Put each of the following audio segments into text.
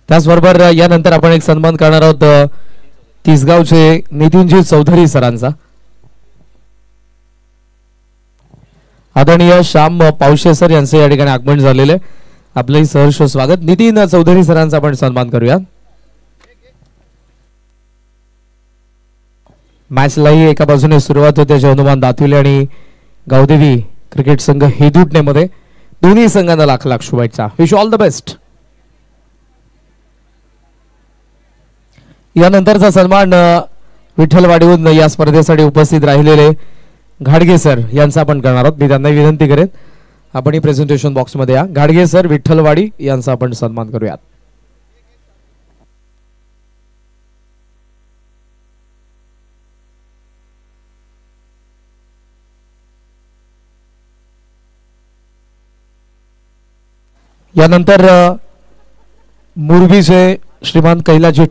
त्याचबरोबर यानंतर आपण एक सन्मान करणार आहोत तिसगावचे नितीनजी चौधरी सरांचा. आदरणीय श्याम पावशे सर यांचे या ठिकाणी आगमन झालेले. आपले सहर्ष स्वागत. नितीन चौधरी सरांचा आपण सन्मान करूया. मॅचलाही एका बाजूने सुरुवात होते. हनुमान दातुले आणि गावदेवी क्रिकेट संघ हेदुटणे मध्ये दोन्ही संघांना लाख लाख शुभेच्छा. Wish all the best. यानंतरचा सन्मान विठ्ठलवाडीहून या स्पर्धेसाठी उपस्थित राहिलेले घाडगे सर यांचा आपण करणार आहोत. मी त्यांना विनंती करेन आपण ही प्रेझेंटेशन बॉक्स मध्ये या. घाडगे सर विठ्ठलवाडी यांचा आपण सन्मान करूयात. यानंतर मुरबीचे श्रीमान कैलाजी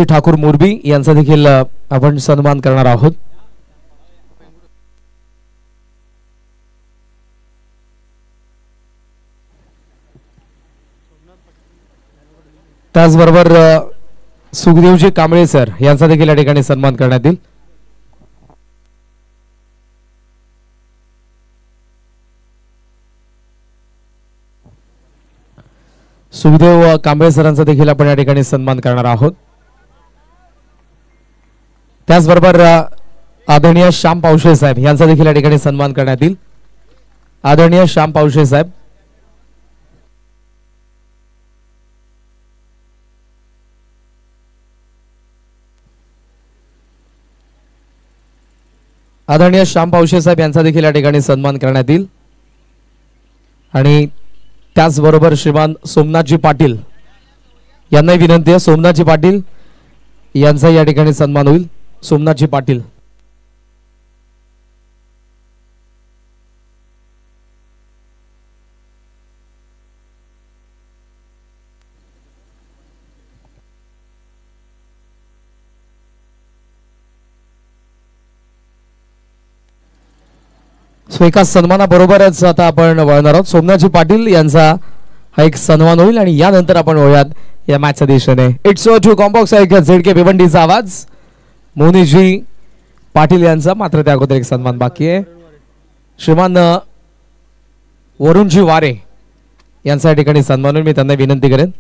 ठाकूर मुरबी यांचा देखील आपण सन्मान करणार आहोत. त्याचबरोबर सुखदेवजी कांबळे सर यांचा देखील या ठिकाणी सन्मान करण्यात येईल. सुखदेव कांबळे सरांचा देखील आपण या ठिकाणी सन्मान करणार आहोत. त्याचबरोबर आदरणीय श्याम पावशे साहेब यांचा देखील या ठिकाणी सन्मान करण्यात येईल. आदरणीय श्याम पावशे साहेब. आदरणीय श्याम पावशे साहेब यांचा देखील या ठिकाणी सन्मान करण्यात येईल. आणि त्याचबरोबर श्रीमान सोमनाथजी पाटील यांना विनंती आहे. सोमनाथजी पाटील यांचा या ठिकाणी सन्मान होईल. सोमनाथजी पाटील. एका सन्मानाबरोबरच आता आपण वळणार आहोत. सोमनाथजी पाटील यांचा हा एक सन्मान होईल आणि यानंतर आपण वळूयात या मॅचच्या दिशेने. इट्स टू कॉम्बॉक्स झेडके भिवंडीचा आवाज मोनीजी पाटील यांचा. मात्र त्या अगोदर एक सन्मान बाकी आहे. श्रीमान वरुणजी वारे यांचा या ठिकाणी सन्मान होईल. मी त्यांना विनंती करेन.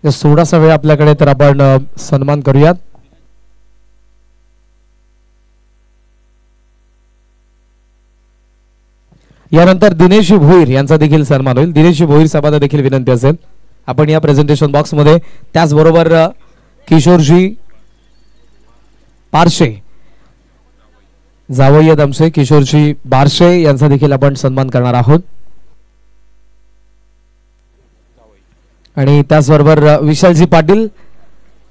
थोडासा वेळ आपल्याकडे तर आपण सन्मान करूयात. यानंतर दिनेशजी भोईर यांचा देखील सन्मान होईल. दिनेशजी भोईर साहेबांना देखील विनंती असेल आपण या प्रेझेंटेशन बॉक्स मध्ये. त्याचबरोबर किशोरजी पारशे जावई दमसे किशोरजी बारशे यांचा देखील आपण सन्मान करणार आहोत. आणि त्याचबरोबर विशालजी पाटील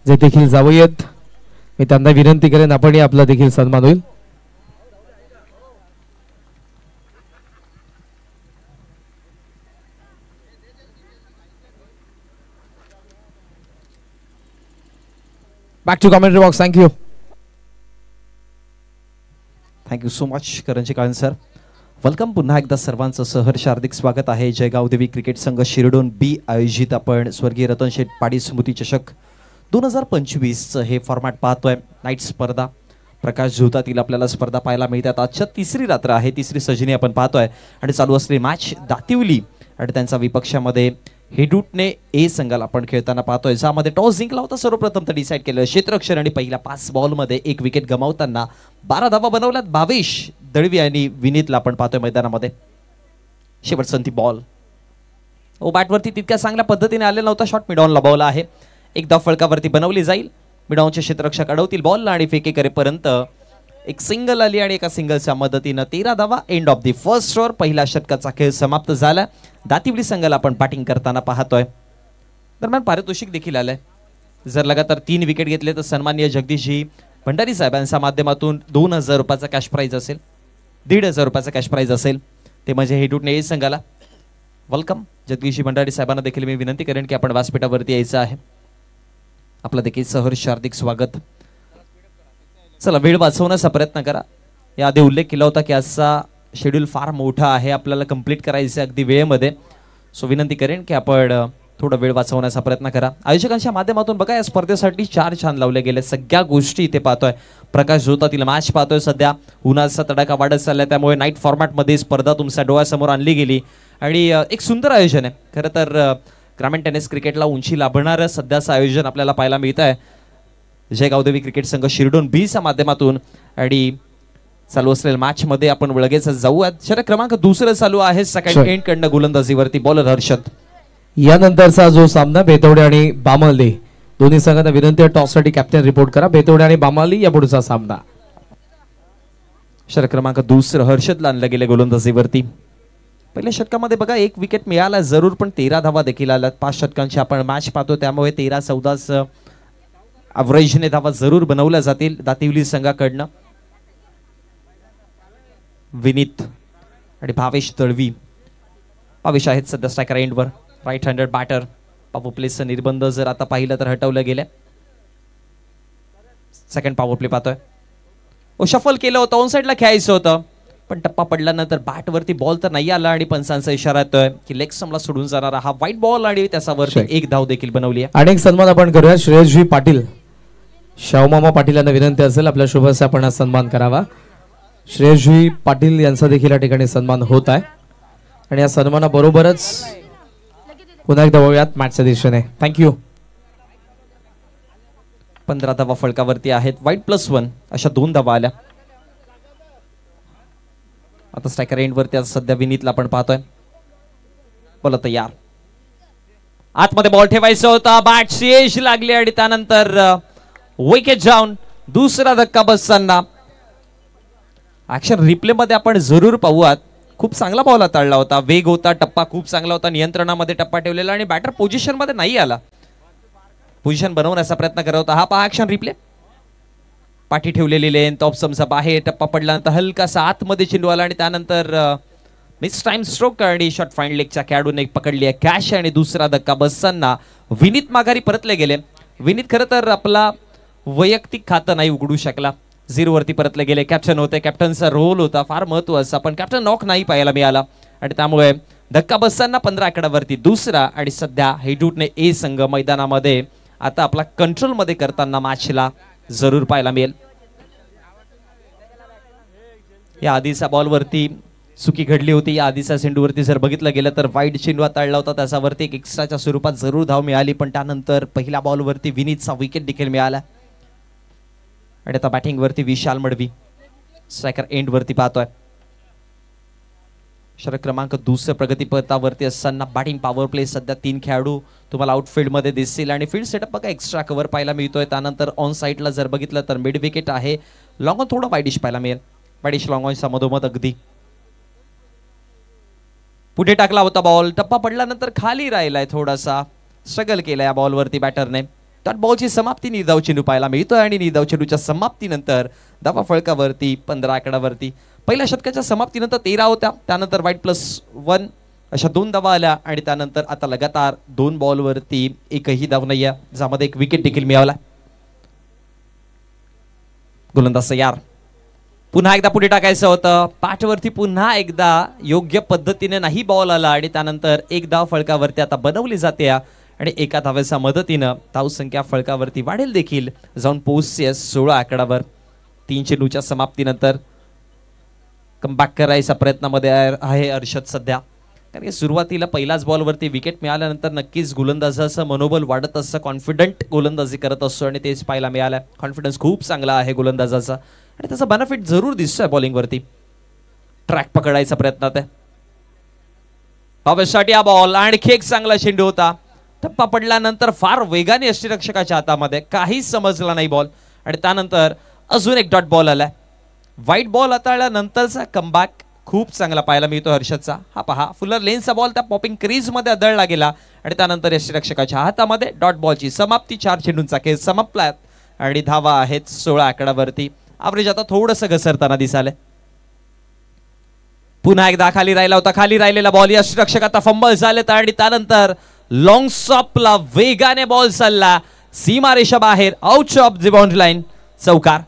जे देखील जावई आहेत. मी त्यांना विनंती करेन आपण आपला देखील सन्मान होईल. Back to commentary box. Thank you. Thank you so much करंजी काळन सर. वेलकम. पुन्हा एकदा सर्वांचं सहर्ष हार्दिक स्वागत आहे. जयगाव देवी क्रिकेट संघ शिरडोन बी आयोजित आपण स्वर्गीय रतन शेठ पाडी स्मृती चषक 2025 हे फॉर्मॅट पाहतोय. नाईट स्पर्धा प्रकाश झोतातील आपल्याला स्पर्धा पाहायला मिळतात. आजच्या तिसरी रात्र आहे. तिसरी सजनी आपण पाहतोय आणि चालू असलेली मॅच दातिवली आणि त्यांचा विपक्षामध्ये हेडुटणे ए संघाला आपण खेळताना पाहतोय. ज्यामध्ये टॉस जिंकला होता सर्वप्रथम तर डिसाईड केलं क्षेत्ररक्षण आणि पहिल्या 5 बॉलमध्ये 1 विकेट गमावताना 12 धावा बनवल्यात. भावेश दळवी आणि विनीतला आपण पाहतोय मैदानामध्ये. शेवटचा ती बॉल बॅटवरती तितक्या चांगल्या पद्धतीने आलेला नव्हता. शॉट मिडॉनला बॉल आहे. एक धाव फळकावरती बनवली जाईल. मिडॉनचे क्षेत्ररक्षक अडवतील बॉल आणि फेके करेपर्यंत एक सिंगल आली आणि एका सिंगलच्या मदतीने 13 धावा. End of the first over. पहिल्या षटकाचा खेळ समाप्त झाला. दातिवली संघाला आपण बॅटिंग करताना पाहतोय. दरम्यान पारितोषिक देखील आलंय. जर लगातार 3 विकेट घेतले तर सन्माननीय जगदीशजी भंडारी साहेबांच्या माध्यमातून 2000 रुपयाचा कॅश प्राइज असेल. 1500 रुपयाचा कॅश प्राइज असेल ते म्हणजे हेडुटणे ए संघाला. वेलकम. जगदीशजी भंडारी साहेबांना देखील मी विनंती करेन की आपण व्यासपीठावरती यायचं आहे. आपलं देखील सहर्ष हार्दिक स्वागत. चला वेळ वाचवण्याचा प्रयत्न करा. याआधी उल्लेख केला होता की आजचा शेड्यूल फार मोठा आहे, आपल्याला कंप्लीट करायचं अगदी वेळेमध्ये. सो विनंती करेन की आपण थोडा वेळ वाचवण्याचा प्रयत्न करा. आयोजकांच्या माध्यमातून बघा या स्पर्धेसाठी 4 छान लावले गेले. सगळ्या गोष्टी इथे पाहतोय. प्रकाश जोतातील मॅच पाहतोय. सध्या उन्हाचा तडाखा वाढत चाललाय, त्यामुळे नाईट फॉर्मॅटमध्ये स्पर्धा तुमच्या डोळ्यासमोर आणली गेली आणि एक सुंदर आयोजन आहे. खरं तर ग्रामीण टेनिस क्रिकेटला उंची लाभणारं सध्याचं आयोजन आपल्याला पाहायला मिळत आहे जय गावदेवी क्रिकेट संघ शिरडोन बीच्या माध्यमातून. आणि चालू असलेल्या मॅच मध्ये आपण लगेच जाऊयात. षटक क्रमांक 2 चालू आहे सेकंड एंड कडनं गोलंदाजीवरती बॉलर हर्षद. यानंतरचा जो सामना बेतवडे आणि बामल्ली दोन्ही संघांना विनंती आहे टॉससाठी कॅप्टन रिपोर्ट करा. बेतवडे आणि बामल्ली या पुढचा सामना. षटक क्रमांक 2 हर्षदला आणलं गेले गोलंदाजीवरती. पहिल्या षटकामध्ये बघा 1 विकेट मिळाला जरूर, पण 13 धावा देखील आल्या. 5 षटकांची आपण मॅच पाहतो, त्यामुळे 13-14 अव्हरेजने धावा जरूर बनवल्या जातील दातिवली संघाकडनं. विनीत आणि भावेश तळवी. भावेश आहेत सध्या स्ट्रायकर एंडवर. Right handed batter. पॉवर प्लेचं निर्बंध जर आता पाहिलं तर हटवलं गेले. सेकंड पॉवर प्ले पाहतोय. शफल केलं होतं, ऑन साईडला खेळायचं होतं, पण टप्पा पडल्यानंतर बॅटवरती बॉल तर नाही आला आणि पंचांचा इशारा येतोय की लेग स्टंपला सोडून जाणारा हा व्हाईट बॉल आणि त्याच्यावरती 1 धाव देखील बनवली आहे. अनेक सन्मान आपण करूया. श्रेयसजी पाटील, शाहूमामा पाटील यांना विनंती असेल आपल्या शुभस्य आपण सन्मान करावा. श्रेयसजी पाटील यांचा देखील या ठिकाणी सन्मान होत आहे आणि या सन्मानाबरोबरच पुन्हा एकदा वळूयात मॅचच्या दिशेने. थँक्यू. 15 धावा फलकावरती आहेत. वाईट +1 अशा 2 धावा आल्या. आता स्ट्रायकर एंडवरती आज सध्या विनीतला आपण पाहतोय. बोला तयार. आतमध्ये बॉल ठेवायचा होता, बॅटची एज लागली आणि त्यानंतर विकेट जाऊन दुसरा धक्का बसताना. ऍक्शन रिप्ले मध्ये आपण जरूर पाहूयात. खूप चांगला बॉल हाताळला होता, वेग होता, टप्पा खूप चांगला होता, नियंत्रणामध्ये टप्पा ठेवलेला आणि बॅटर पोझिशन मध्ये नाही आला. पोझिशन बनवण्याचा प्रयत्न करत होता. हा पहा ऍक्शन रिप्ले. पाठी ठेवलेली लेन, टॉप समजा बाहेर, टप्पा पडल्यानंतर हलकासा आतमध्ये चेंडू आला आणि त्यानंतर मिस टाइम स्ट्रोक आणि शॉट फाईन लेगच्या खेळाडूने पकडली आहे कॅश आणि दुसरा धक्का बसताना विनीत माघारी परतले गेले. विनीत खरं तर आपला वैयक्तिक खातं नाही उघडू शकला. 0 वरती परतले गेले. कॅप्टन होते, कॅप्टनचा रोल होता फार महत्त्वाचा, पण कॅप्टन नॉक नाही पाहायला मिळाला आणि त्यामुळे धक्का बसताना 15 आकड्यावरती दुसरा. आणि सध्या हेडूटने ए संघ मैदानामध्ये आता आपला कंट्रोल मध्ये करताना मॅचला जरूर पाहायला मिळेल. या आधीचा बॉलवरती चुकी घडली होती. या आधीच्या चेंडूवरती जर बघितलं गेलं तर वाईट चेंडू हाताळला होता, त्याच्यावरती एक एक्स्ट्राच्या स्वरूपात जरूर धाव मिळाली, पण त्यानंतर पहिल्या बॉलवरती विनीतचा विकेट देखील मिळाला. आणि आता बॅटिंग वरती विशाल मडवी स्ट्रायकर एंड वरती पाहतोय. षटक क्रमांक 2 प्रगतीपथावरती असताना बॅटिंग पॉवर प्ले सध्या 3 खेळाडू तुम्हाला आउटफील्ड मध्ये दिसतील आणि फील्ड सेटअप बघा एक्स्ट्रा कव्हर पाहायला मिळतोय. त्यानंतर ऑन साईडला जर बघितलं तर मिड विकेट आहे. लॉंग ऑन थोडा वाईडिश पाहायला मिळेल. वाईडिश लॉंग ऑनचा मधोमध अगदी पुढे टाकला होता बॉल, टप्पा पडल्यानंतर खाली राहिलाय, थोडासा स्ट्रगल केला या बॉलवरती बॅटरने. डॉट बॉलची समाप्ती निर्धाव चेंडू पाहायला मिळतोय आणि निर्धाव चेंडूच्या समाप्तीनंतर धावा फळकावरती 15 आकड्यावरती. पहिल्या षटकाच्या समाप्तीनंतर 13 होत्या, त्यानंतर वाईट +1 अशा 2 धावा आल्या आणि त्यानंतर आता लगातार 2 बॉलवरती एकही धाव नाही आहे, ज्यामध्ये 1 विकेट देखील मिळाला. गोलंदाज तयार. पुन्हा एकदा पुढे टाकायचं होतं, पाठवरती पुन्हा एकदा योग्य पद्धतीने नाही बॉल आला आणि त्यानंतर 1 धाव फळकावरती आता बनवली जाते आणि 1 धावेच्या मदतीनं धावसंख्या फळकावरती वाढेल देखील, जाऊन पोहोचते 16 आकड्यावर. 3 चेंडूच्या समाप्तीनंतर कमबॅक करायचा प्रयत्नामध्ये आहे हर्षद सध्या, कारण की सुरुवातीला पहिल्याच बॉलवरती विकेट मिळाल्यानंतर नक्कीच गोलंदाजाचं मनोबल वाढत असतं, कॉन्फिडंट गोलंदाजी करत असतो आणि तेच पाहायला मिळालं. कॉन्फिडन्स खूप चांगला आहे गोलंदाजाचा आणि त्याचा बेनिफिट जरूर दिसतोय बॉलिंगवरती. ट्रॅक पकडायचा प्रयत्नात आहे भावेशसाठी हा बॉल, आणखी एक चांगला चेंडू होता. टप्पा पडल्यानंतर फार वेगाने यष्टीरक्षकाच्या हातामध्ये काहीच समजला नाही बॉल आणि त्यानंतर अजून 1 डॉट बॉल आलाय. व्हाईट बॉल हाताळल्यानंतरचा कमबॅक खूप चांगला पाहायला मिळतो हर्षदचा. हा पहा, फुलर लेनचा बॉल त्या पॉपिंग क्रीज मध्ये आदळला गेला आणि त्यानंतर यष्टीरक्षकाच्या हातामध्ये डॉट बॉलची समाप्ती. 4 चेंडूंचा खेळ समाप्लाय आणि धावा आहेत 16 आकड्यावरती. ॲव्हरेज आता थोडंसं घसरताना दिसाले. पुन्हा एकदा खाली राहिला होता, खाली राहिलेला बॉल यष्टीरक्षक आता फंबल झालेत आणि त्यानंतर लॉंग स्टॉपला वेगाने बॉल चालला, सीमारेषा बाहेर, out of the boundary line, चौकार.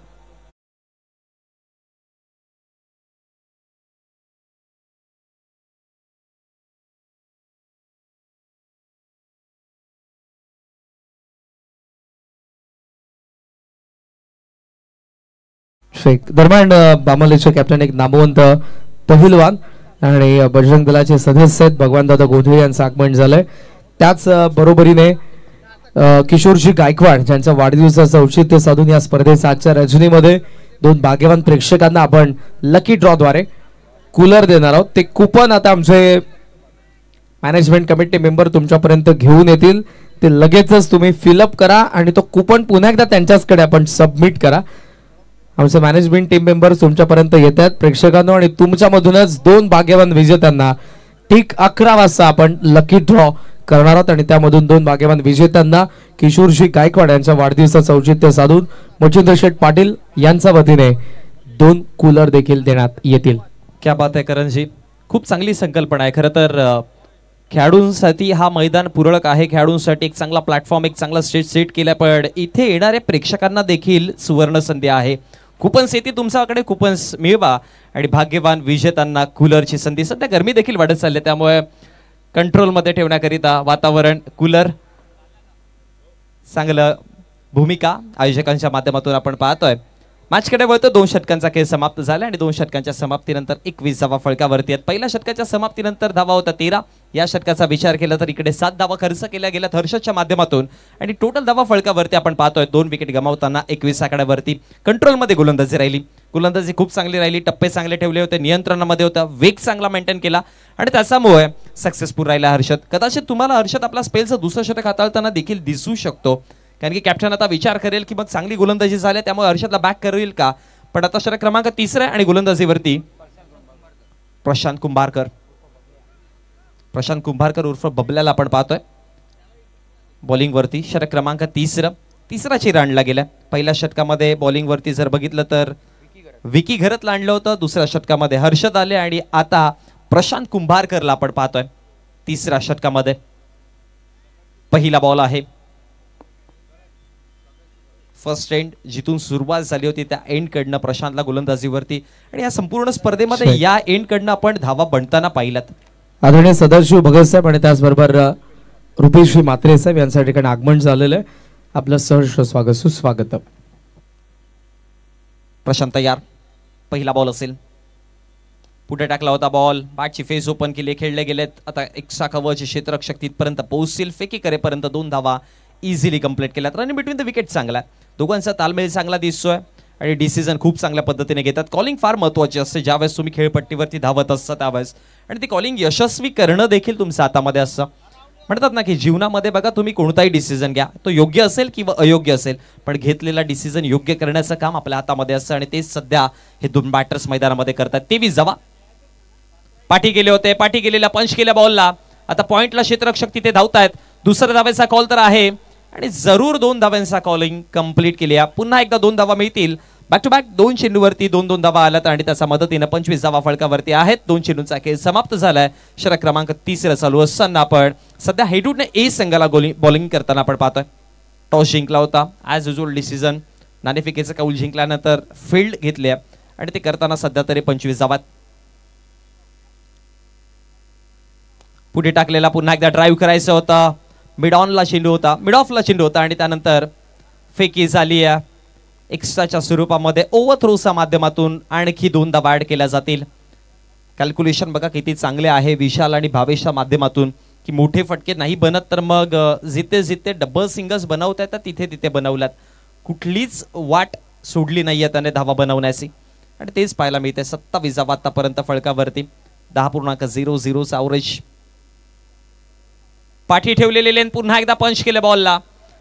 फेक दरम्यान बामलेचे कॅप्टन एक नामवंत पहिलवान आणि बजरंग दलाचे सदस्य आहेत भगवानदादा गोंधळे यांचं आगमन झालंय. त्याच बरोबरीने किशोरजी गायकवाड ज्यांच्या वाढदिवसाचं औचित्य साधून या स्पर्धेच्या आजच्या रजनीमध्ये 2 भाग्यवान प्रेक्षकांना आपण लकी ड्रॉद्वारे कूलर देणार आहोत. ते कुपन आता आमचे मॅनेजमेंट कमिटी मेंबर तुमच्यापर्यंत घेऊन येतील. ते लगेचच तुम्ही फिलअप करा आणि तो कुपन पुन्हा एकदा त्यांच्याचकडे आपण सबमिट करा. आमचे मॅनेजमेंट टीम मेंबर तुमच्यापर्यंत येतात प्रेक्षकांनो आणि तुमच्यामधूनच 2 भाग्यवान विजेत्यांना ठीक 11 वाजता आपण लकी ड्रॉ करणार आहोत आणि त्यामधून 2 भाग्यवान विजेत्यांना किशोरजी गायकवाड यांच्या वाढदिवसाचं औचित्य साधून मच्छिंद्र शेठ पाटील यांच्या वतीने 2 कूलर देखील देण्यात येतील. क्या बात आहे करणजी, खूप चांगली संकल्पना आहे. खरं तर खेळाडूंसाठी हा मैदान पूरक आहे. खेळाडूंसाठी एक चांगला प्लॅटफॉर्म, एक चांगला स्टेज सेट केला, पण इथे येणाऱ्या प्रेक्षकांना देखील सुवर्ण संधी आहे. कुपन्स येते तुमच्याकडे, कुपन्स मिळवा आणि भाग्यवान विजेत्यांना कूलरची संधी. सध्या गरमी देखील वाढत चालली त्यामुळे कंट्रोलमध्ये ठेवण्याकरिता वातावरण कूलर चांगलं भूमिका आयोजकांच्या माध्यमातून आपण पाहतोय. मॅचकडे वळतो. 2 षटकांचा खेळ समाप्त झाला आणि 2 षटकांच्या समाप्तीनंतर 21 धावा फलकावरती आहेत. पहिल्या षटकाच्या समाप्तीनंतर धावा होता 13. या षटकाचा विचार केला तर इकडे 7 धावा खर्च केल्या गेल्यात हर्षदच्या माध्यमातून आणि टोटल धावा फलकावरती आपण पाहतोय 2 विकेट गमावताना 21 आकड्यावरती कंट्रोलमध्ये गोलंदाजी राहिली. गोलंदाजी खूप चांगली राहिली, टप्पे चांगले ठेवले होते, नियंत्रणामध्ये होता, वेग चांगला मेंटेन केला आणि त्याच्यामुळे सक्सेसफुल राहिला हर्षद. कदाचित तुम्हाला हर्षद आपला स्पेलचं दुसरं षटक हाताळताना देखील दिसू शकतो, कारण की कॅप्टन आता विचार करेल की मग चांगली गोलंदाजी झाली त्यामुळे हर्षदला बॅक करेल का. पण आता षटक क्रमांक 3 आणि गोलंदाजीवरती प्रशांत कुंभारकर उर्फ बबल्याला आपण पाहतोय. बॉलिंग वरती षटक क्रमांक 3 चेर आणला गेला. पहिल्या षटकामध्ये बॉलिंग वरती जर बघितलं तर विकी घरत आणलं होतं, दुसऱ्या षटकामध्ये हर्षद आले आणि आता प्रशांत कुंभारकरला आपण पाहतोय 3ऱ्या षटकामध्ये. पहिला बॉल आहे. फर्स्ट एंड जिथून सुरुवात झाली होती त्या एंड कडनं प्रशांतला गोलंदाजीवरती आणि या संपूर्ण स्पर्धेमध्ये या एंड कडनं आपण धावा बनताना पाहिलात. आदरणीय सदाशिव भगत साहेब आणि त्याचबरोबर रुपेशजी म्हात्रे साहेब यांच्या ठिकाणी आगमन झालेलं आहे. आपलं सहर्ष स्वागत, सुस्वागत. प्रशांत तयार. पहिला बॉल असेल. पुढे टाकला होता बॉल, बॅटची फेस ओपन केली, खेळले गेलेत. आता एक कव्हरचे क्षेत्ररक्षक तिथपर्यंत पोहोचतील. फेकी करेपर्यंत 2 धावा इझिली कंप्लीट केल्यात. रन बिटवीन द विकेट चांगला, दोघांचा तालमेल चांगला दिसतोय आणि डिसिजन खूप चांगल्या पद्धतीने घेतात. कॉलिंग फार महत्त्वाची असते ज्यावेळेस तुम्ही खेळपट्टीवरती धावत असता त्यावेळेस, आणि ती कॉलिंग यशस्वी करणं देखील तुमच्या हातामध्ये असतं. म्हणतात ना की जीवनामध्ये बघा तुम्ही कोणताही डिसिजन घ्या, तो योग्य असेल किंवा अयोग्य असेल, पण घेतलेला डिसिजन योग्य करण्याचं काम आपल्या हातामध्ये असतं आणि तेच सध्या हे 2 बॅटर्स मैदानामध्ये करतात. 23 धावा पाठी गेले होते. पाठी गेलेल्या पंच केल्या बॉलला आता पॉइंटला क्षेत्ररक्षक तिथे धावतायत. दुसऱ्या धावेचा कॉल तर आहे आणि जरूर 2 धाव्यांचा कॉलिंग कंप्लीट केली. पुन्हा एकदा 2 धावा मिळतील. बॅक टू बॅक 2 चेंडूवरती 2 धावा आल्यात आणि त्याच्या मदतीने 25 धावा फलकावरती आहेत. 2 चेंडूंचा खेळ समाप्त झालाय. षटक क्रमांक 3 चालू असताना आपण सध्या हेडूडने ए संघाला बॉलिंग करताना आपण पाहतोय. टॉस जिंकला होता. ॲज युजल डिसिजन नाणेफेकीचं कौल जिंकल्यानंतर फील्ड घेतले आणि ते करताना सध्या तरी 25 धावा. पुढे टाकलेला पुन्हा एकदा ड्राईव्ह करायचं होतं. मिड ऑफला चेंडू होता आणि त्यानंतर फेकी झाली आहे. एक्स्ट्राच्या स्वरूपामध्ये ओव्हरथ्रोच्या माध्यमातून आणखी 2 धावा ऍड केल्या जातील. कॅल्क्युलेशन बघा किती चांगले आहे विशाल आणि भावेशच्या माध्यमातून की मोठे फटके नाही बनत तर मग जिथे डबल सिंगल्स बनवता येतात तिथे बनवल्यात. कुठलीच वाट सोडली नाहीये त्याने धावा बनवण्याची आणि तेच पाहायला मिळते. 27 धावा आतापर्यंत फलकावरती. 10.00 ॲव्हरेज. पाठी ठेवलेले लेन पुन्हा एकदा पंच केले बॉलला.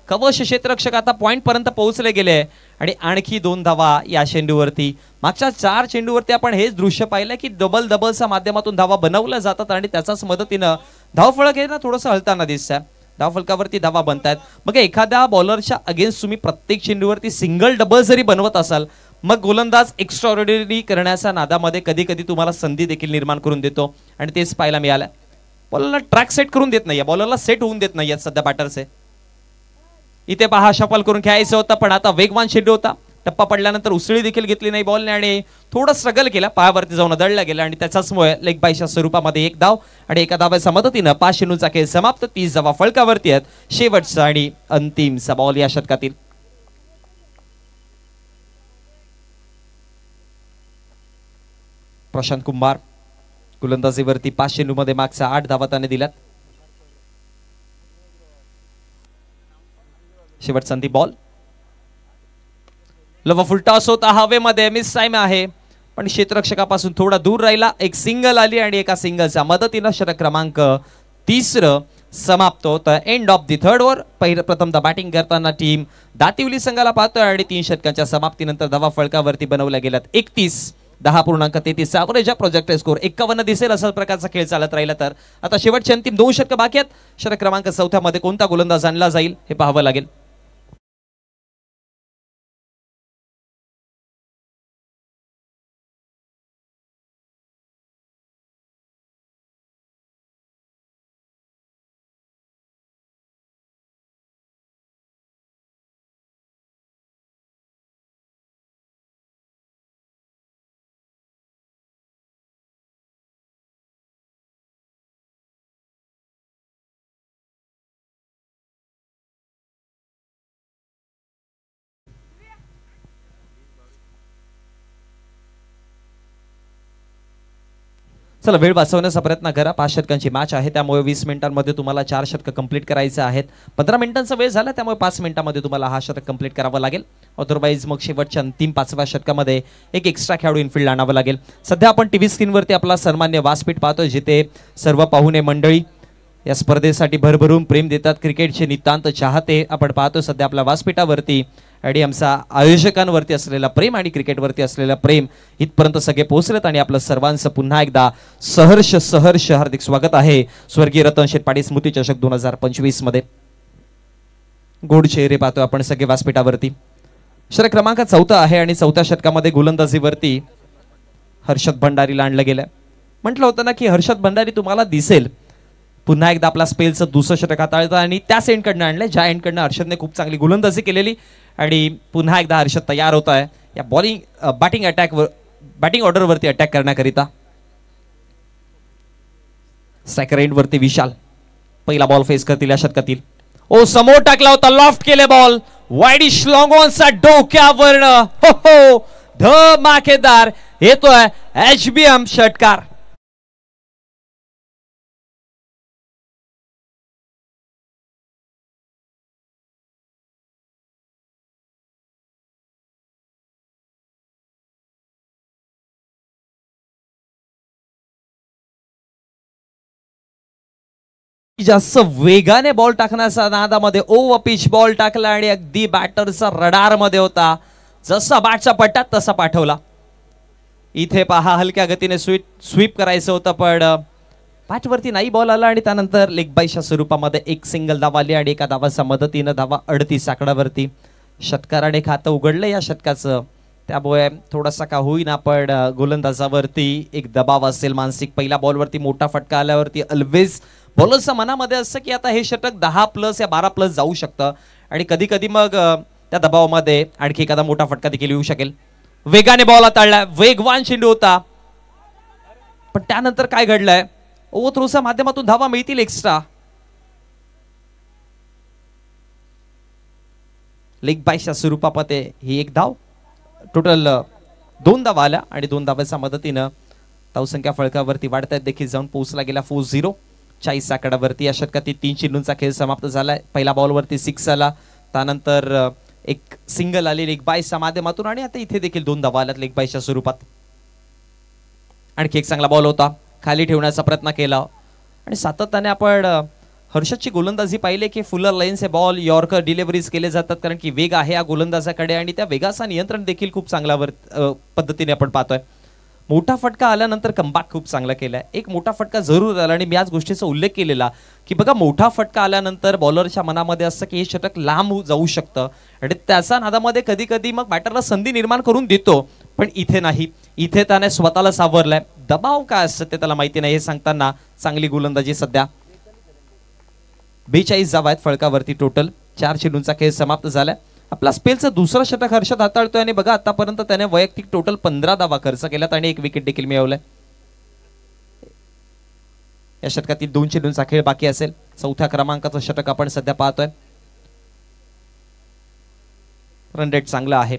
कवच क्षेत्ररक्षक आता पॉइंट पर्यंत पोहोचले गेले आणि आणखी 2 धावा या चेंडूवरती. मागच्या 4 चेंडूवरती आपण हेच दृश्य पाहिलं की डबलच्या माध्यमातून धावा बनवल्या जातात आणि त्याच्याच मदतीनं धावफलक हे ना थोडंसं हलताना दिसतंय. धावफलकावरती धावा बनतायत. मग एखाद्या बॉलरच्या अगेन्स्ट तुम्ही प्रत्येक चेंडूवरती सिंगल डबल जरी बनवत असाल मग गोलंदाज एक्स्ट्राऑर्डिनरी करण्याच्या नादामध्ये कधी कधी तुम्हाला संधी देखील निर्माण करून देतो आणि तेच पाहायला मिळालं. बॉलरला ट्रॅक सेट करून देत नाहीये, बॉलरला सेट होऊन देत नाहीये सध्या बॅटर्सचे. इथे पहा शफल करून खेळायचं होतं पण आता वेगवान चेंडू होता. टप्पा पडल्यानंतर उसळी देखील घेतली नाही बॉलने आणि थोडं स्ट्रगल केला. पायावरती जाऊन दडला गेला आणि त्याच्याचमुळे लेग बायच्या स्वरूपामध्ये 1 धाव आणि एका धाव्याच्या मदतीनं 5 चेंडूंचा खेळ समाप्त. 30 धावा फलकावरती आहेत. शेवटचा आणि अंतिमचा बॉल या षटकातील. प्रशांत कुंभार गोलंदाजीवरती 5 चेंडूमध्ये मागचा 8 धावा त्याने दिल्यात. शेवट संधी बॉल लव फुल टॉस होता हवेमध्ये मिस टाइम आहे पण क्षेत्ररक्षकापासून थोडा दूर राहिला. एक सिंगल आली आणि एका सिंगलच्या मदतीने षटक क्रमांक 3 समाप्त होतं. End of the third over. प्रथमतः बॅटिंग करताना टीम दातिवली संघाला पाहतोय आणि 3 षटकांच्या समाप्तीनंतर धावा फळकावरती बनवल्या गेल्यात 31. 10.33 ॲव्हरेज प्रोजेक्टेड स्कोर 51 दिसेल असा प्रकारचा खेळ चालत राहिला तर. आता शेवटचे अंतिम 2 षटक बाकी आहेत. षटक क्रमांक 4 मध्ये कोणता गोलंदाज आणला जाईल हे पाहावं लागेल. चला वेळ वाचवण्याचा प्रयत्न करा. 5 षटकांची मॅच आहे त्यामुळे 20 मिनिटांमध्ये तुम्हाला 4 षटक कंप्लीट करायचे आहेत. 15 मिनिटांचा वेळ झाला त्यामुळे 5 मिनिटांमध्ये तुम्हाला हा षटक कंप्लीट करावा लागेल. अदरवाईज मग शेवटच्या अंतिम 5व्या षटकामध्ये एक एक्स्ट्रा खेळाडू इनफिल्ड आणावं लागेल. सध्या आपण टीव्ही स्क्रीनवरती आपला सन्मान्य व्यासपीठ पाहतोय जिथे सर्व पाहुणे मंडळी या स्पर्धेसाठी भरभरून प्रेम देतात. क्रिकेटचे नितांत चाहते आपण पाहतोय सध्या आपल्या व्यासपीठावरती आणि आमचा आयोजकांवरती असलेला प्रेम आणि क्रिकेटवरती असलेला प्रेम इथपर्यंत सगळे पोहोचलेत आणि आपलं सर्वांचं पुन्हा एकदा सहर्ष हार्दिक स्वागत आहे स्वर्गीय रतन शेठ पाटील स्मृती चषक 2025 मध्ये. गोड चेहरे पाहतोय आपण सगळे व्यासपीठावरती. षटक क्रमांक 4 आहे आणि 4थ्या षटकामध्ये गोलंदाजीवरती हर्षद भंडारीला आणलं गेलं. म्हटलं होतं ना की हर्षद भंडारी तुम्हाला दिसेल पुन्हा एकदा आपला स्पेलचं दुसरं षटक हाताळतं आणि त्याच एंडकडनं आणलंय ज्या एंडकडनं हर्षदने खूप चांगली गोलंदाजी केलेली आणि पुन्हा एकदा हर्षद तयार होत आहे या बॅटिंग ऑर्डरवरती अटॅक करण्याकरिता. स्ट्रायकर एंडवरती विशाल पहिला बॉल फेस करतील या षटकातील. ओ समोर टाकला होता लॉफ्ट केले बॉल वाईडिश लॉंग ऑनचा डोक्यावर हो हो धमाकेदार येतोय HBM षटकार. जास्त वेगाने बॉल टाकण्याचा नादामध्ये ओव्हर पिच बॉल टाकला आणि अगदी बॅटरचा रडार मध्ये होता. जसा बॅटचा पट्टा तसा पाठवला. इथे पहा हलक्या गतीने स्वीप करायचं होतं पण बॅटवरती नाही बॉल आला आणि त्यानंतर लेग बायच्या स्वरूपामध्ये एक सिंगल धावा आली आणि एका धावाच्या मदतीनं धावा 38 आकड्यावरती. षटकाराने खातं उघडलं या षटकाचं त्यामुळे थोडासा का होईना पण गोलंदाजावरती एक दबाव असेल मानसिक. पहिल्या बॉलवरती मोठा फटका आल्यावरती ऑलवेज बॉलरच्या मनामध्ये असं की आता हे षटक 10+ या 12+ जाऊ शकतं आणि कधी कधी मग त्या दबावामध्ये आणखी एखादा मोठा फटका देखील येऊ शकेल. वेगाने बॉल हाताळला वेगवान चेंडू होता पण त्यानंतर काय घडलंय ओव्हर थ्रोच्या माध्यमातून धावा मिळतील एक्स्ट्रा. लेग बायच्या स्वरूपामध्ये ही एक धाव टोटल 2 धावा आल्या आणि 2 धावाच्या मदतीनं धावसंख्या फळकावरती वाढतायत देखील जाऊन पोहोचला गेला 4-0 40 आकड्यावरती. या षटकातील 3 चेंडूंचा खेळ समाप्त झालाय. पहिल्या बॉलवरती 6 आला त्यानंतर एक सिंगल आली लेग बायच्या माध्यमातून आणि आता इथे देखील 2 धावा आल्यात लेग बायच्या स्वरूपात. आणखी एक चांगला बॉल होता खाली ठेवण्याचा प्रयत्न केला आणि सातत्याने आपण हर्षदची गोलंदाजी पाहिले की फुलर लाईन्स हे बॉल यॉर्कर डिलिव्हरीज केले जातात कारण की वेग आहे या गोलंदाजाकडे आणि त्या वेगाचा नियंत्रण देखील खूप चांगल्या पद्धतीने आपण पाहतोय. मोठा फटका आल्यानंतर कमबॅक खूप चांगला केलाय. एक मोठा फटका जरूर आला आणि मी याच गोष्टीचा उल्लेख केलेला की बघा मोठा फटका आल्यानंतर बॉलरच्या मनामध्ये असतं की हे षटक लांब जाऊ शकतं आणि त्याच्या नादामध्ये कधी कधी मग बॅटरला संधी निर्माण करून देतो पण इथे नाही. इथे त्याने स्वतःला सावरलाय. दबाव काय असतं ते त्याला माहिती नाही हे सांगताना चांगली गोलंदाजी. सध्या 42 धावा आहेत फळकावरती टोटल. 4 चेंडूंचा खेळ समाप्त झालाय. आपला स्पेलचं दुसरं षटक हर्षद हाताळतोय आणि बघा आतापर्यंत त्याने वैयक्तिक टोटल 15 धावा खर्च केल्यात आणि 1 विकेट देखील मिळवलाय. या षटकातील 2 चेंडूंचा खेळ बाकी असेल. 4थ्या क्रमांकाचं षटक आपण सध्या पाहतोय. रन रेट चांगला आहे.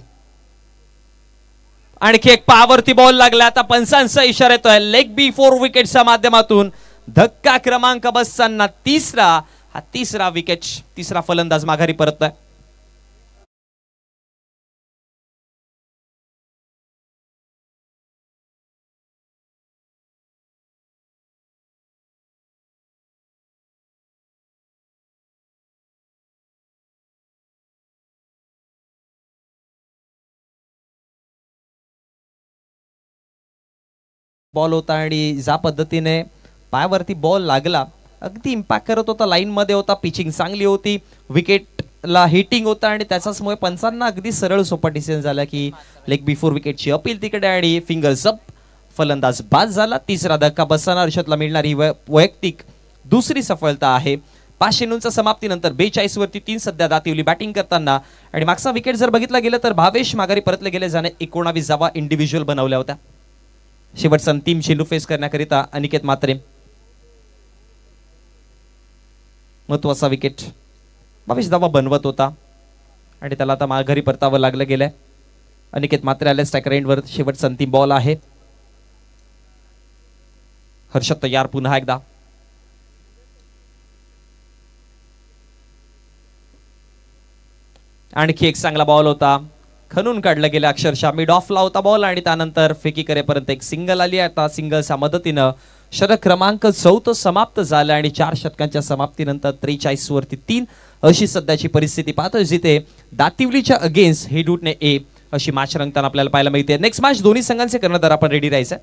आणखी एक पावरती बॉल लागला. आता पंचांचा इशारा येतोय लेग बी 4 विकेटच्या माध्यमातून धक्का क्रमांक बसताना तिसरा विकेट, तिसरा फलंदाज माघारी परततोय. बॉल होता आणि ज्या पद्धतीने पायावरती बॉल लागला अगदी इम्पॅक्ट करत होता, लाईन मध्ये होता, पिचिंग चांगली होती, विकेटला हिटिंग होता आणि त्याच्यामुळे पंचांना अगदी सरळ सोपा डिसिजन झाला की लेग बिफोर विकेटची अपील तिकडे आणि फिंगर्स अप, फलंदाज बाद झाला. तिसरा धक्का बसताना हर्षदला मिळणारी वैयक्तिक दुसरी सफलता आहे. 5 चेंडूंच्या समाप्तीनंतर 42 वरती 3 सध्या दातिवली बॅटिंग करताना. आणि मागचा विकेट जर बघितला गेलं तर भावेश माघारी परतले गेले, ज्याने 19 इंडिव्हिज्युअल बनवल्या होत्या. शेवटचा अंतिम चेंडू फेस करण्याकरिता अनिकेत म्हात्रे, महत्वाचा विकेट. भावेश धावा बनवत होता आणि त्याला आता माघारी परतावं लागलं गेलंय. अनिकेत म्हात्रे आले स्ट्रायकर एंडवर. शेवटचा अंतिम बॉल आहे. हर्षद तयार पुन्हा एकदा. आणखी एक चांगला बॉल होता, खणून काढला गेला, अक्षरशः मिड ऑफला होता बॉल आणि त्यानंतर फेकी करेपर्यंत एक सिंगल आली. आता सिंगलच्या मदतीनं षटक क्रमांक 14 समाप्त झाला आणि 4 षटकांच्या समाप्तीनंतर 43 वरती 3 अशी सध्याची परिस्थिती पाहतोय, जिथे दातिवलीच्या अगेन्स्ट हेडूटने ए अशी मॅच रंगताना आपल्याला पाहायला मिळते. नेक्स्ट मॅच दोन्ही संघांचे कर्णधार आपण रेडी राहायचं.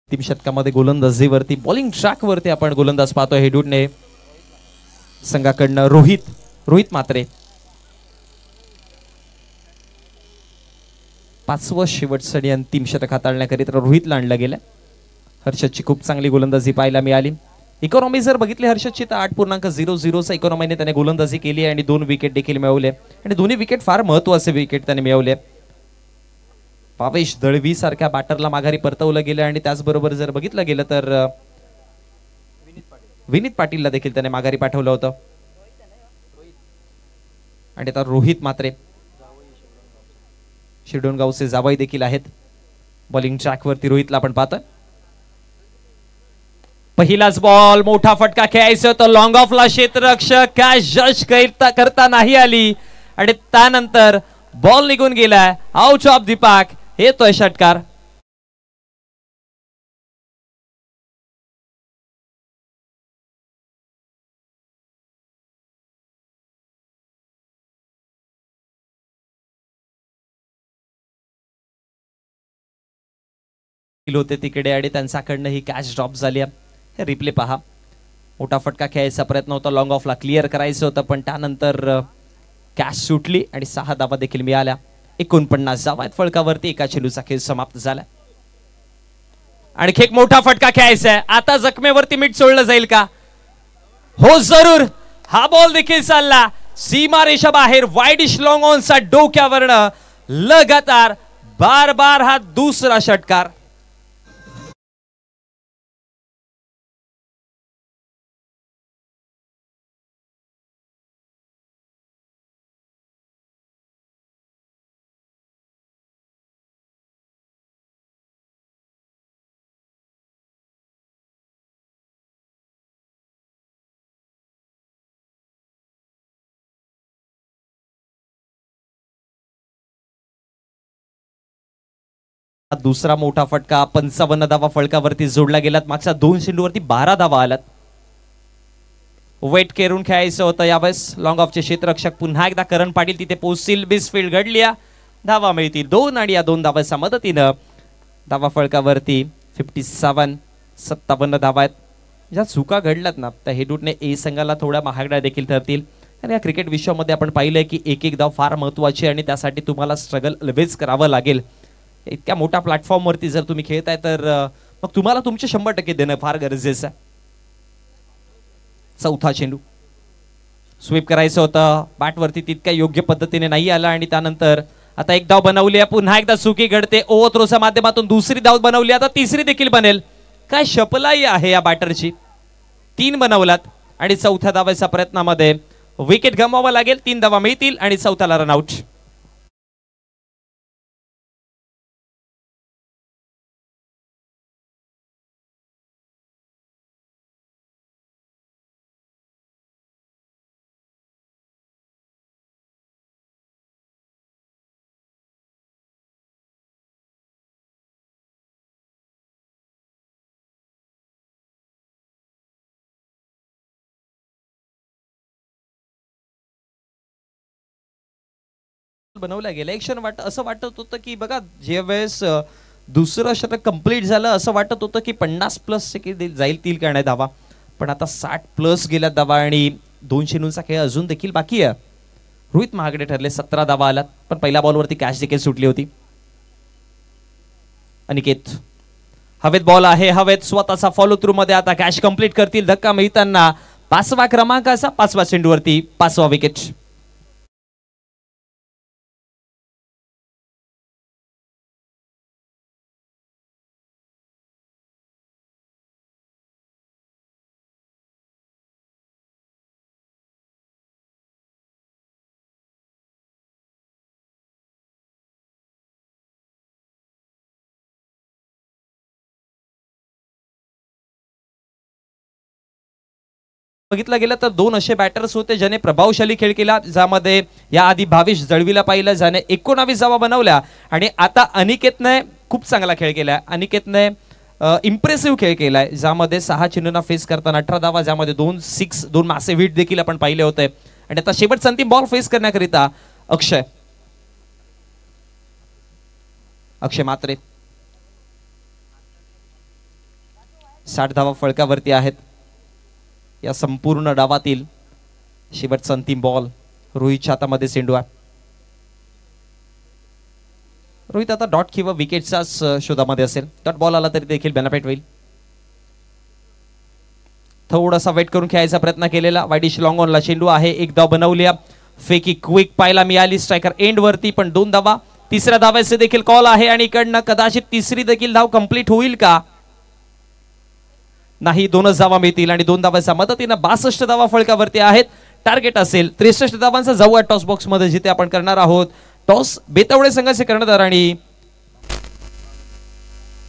अंतिम षटकामध्ये गोलंदाजीवरती बॉलिंग ट्रॅक वरती आपण गोलंदाज पाहतोय. हेडूटने संघाकडनं रोहित म्हात्रे. 5वं शेवटचं आणि अंतिम षटक हाताळण्याकरिता रोहितला आणलं गेलं. हर्षदची खूप चांगली गोलंदाजी पाहायला मिळाली. इकॉनॉमी जर बघितली हर्षदची तर 8.00 इकॉनॉमीने त्याने गोलंदाजी केली आणि 2 विकेट देखील मिळवले आणि दोन्ही विकेट फार महत्वाचे विकेट त्याने मिळवले. भावेश दळवी सारख्या बॅटरला माघारी परतवलं गेलं आणि त्याचबरोबर जर बघितलं गेलं तर विनीत पाटीलला देखील त्याने माघारी पाठवलं होतं. आणि आता रोहित म्हात्रे, शिरडोणगावचे जावई देखील आहेत. बॉलिंग ट्रॅक वरती रोहितला आपण पाहतोय. पहिलाच बॉल, मोठा फटका खेळायचा होता लॉंग ऑफला, क्षेत्ररक्षक कॅच जज करता नाही आली आणि त्यानंतर बॉल निघून गेलाय आउट ऑफ द पार्क. येतोय षटकार. होते तिकडे आणि त्यांच्याकडनं ही कॅच ड्रॉप झाली. हे रिप्ले पहा. मोठा फटका खेळायचा प्रयत्न होता, लॉंग ऑफला क्लिअर करायचं होतं, पण त्यानंतर कॅच सुटली आणि 6 धावा देखील मिळाल्या. 49 धावा आहेत फळकावरती. एका चेंडूचा खेळ समाप्त झाला. आणखी एक मोठा फटका खेळायचा आहे. आता जखमेवरती मीठ सोडलं जाईल का? हो जरूर. हा बॉल देखील चालला सीमा रेषा बाहेर. वाईडिश लॉंग ऑनचा डोक्यावरनं लगातार बार हा दुसरा षटकार. दुसरा मोठा फटका. 55 धावा फळकावरती जोडला गेलात. मागच्या 2 चेंडूवरती 12 धावा आलात. वेट करून खेळायचं होतं यावेळेस. लॉंग ऑफचे क्षेत्ररक्षक पुन्हा एकदा करण पाटील तिथे पोहोचतील. बिसफील्ड घडली, धावा मिळतील 2 आणि या 2 धावांच्या मदतीनं धावा फळकावरती 57 धावा आहेत. ज्या चुका घडल्यात ना त्या हेडूटने ए संघाला थोड्या महागड्या देखील ठरतील. आणि या क्रिकेट विश्वामध्ये आपण पाहिलंय की एक एक धाव फार महत्त्वाची आणि त्यासाठी तुम्हाला स्ट्रगल ऑलवेज करावं लागेल. इतक्या मोठ्या प्लॅटफॉर्मवरती जर तुम्ही खेळताय तर मग तुम्हाला तुमचे 100% देणं फार गरजेचं आहे. चौथा चेंडू स्वीप करायचं होतं, बॅटवरती तितक्या योग्य पद्धतीने नाही आला आणि त्यानंतर आता एक धाव बनवली आहे, पुन्हा एकदा चुकी घडते. ओव्हर थ्रोच्या माध्यमातून दुसरी धाव बनवली, आता तिसरी देखील बनेल. काय शपलाई आहे या बॅटरची. 3 बनवलात आणि चौथ्या धावाच्या प्रयत्नामध्ये विकेट गमवावा लागेल. 3 धावा मिळतील आणि चौथ्याला रनआउट. बनवल्या गेल्या. एक क्षण असं वाटत होतं की बघा ज्यावेळेस दुसरं षटक कंप्लीट झालं असं वाटत होतं की 50+ जाईल का नाही धावा, पण आता 60+ गेल्या धावा आणि 2 चेंडूंचा खेळ अजून देखील बाकी आहे. रोहित महागडे ठरले, 17 धावा आलात, पण पहिल्या बॉलवरती कॅच देखील सुटली होती. अनिकेत हवेत बॉल आहे, हवेत स्वतःचा फॉलो थ्रू मध्ये आता कॅच कंप्लीट करतील. धक्का मिळताना 5व्या क्रमांकाचा 5व्या चेंडूवरती 5वा विकेट. बघितलं गेलं तर 2 असे बॅटर्स होते ज्याने प्रभावशाली खेळ केला, ज्यामध्ये याआधी भावेश जळवीला पाहिलं ज्याने 19 धावा बनवल्या आणि आता अनिकेतने खूप चांगला खेळ केलाय. अनिकेतने इम्प्रेसिव्ह खेळ केलाय, ज्यामध्ये 6 चेंडूंना फेस करताना 18 धावा, ज्यामध्ये 2 6 2 मासे हिट देखील आपण पाहिले होते. आणि आता शेवटचा अंतिम बॉल फेस करण्याकरिता अक्षय मात्रे 60 धावा फळकावरती आहेत. या संपूर्ण डावातील शेवटचा अंतिम बॉल रोहितच्या हातामध्ये चेंडू आहे. रोहित आता डॉट किंवा विकेटच्याच शोधामध्ये असेल. डॉट बॉल आला तरी देखील बेनिफिट होईल. थोडासा वेट करून खेळायचा प्रयत्न केलेला, वाईडिश लॉंग ऑनला चेंडू आहे. 1 धाव बनवली, फेकी क्विक पाहायला मिळाली स्ट्रायकर एंड वरती, पण 2 धावा. तिसऱ्या धावाचे देखील कॉल आहे आणि इकडनं कदाचित तिसरी देखील धाव कंप्लीट होईल का, नाही. 2च धावा मिळतील आणि 2 धावांच्या मदतीने 62 धावा फळकावरती आहेत. टार्गेट असेल 63 धावांचा. जाऊया टॉस बॉक्स मध्ये जिथे आपण करणार आहोत टॉस. बेतवडे संघाचे कर्णधार आणि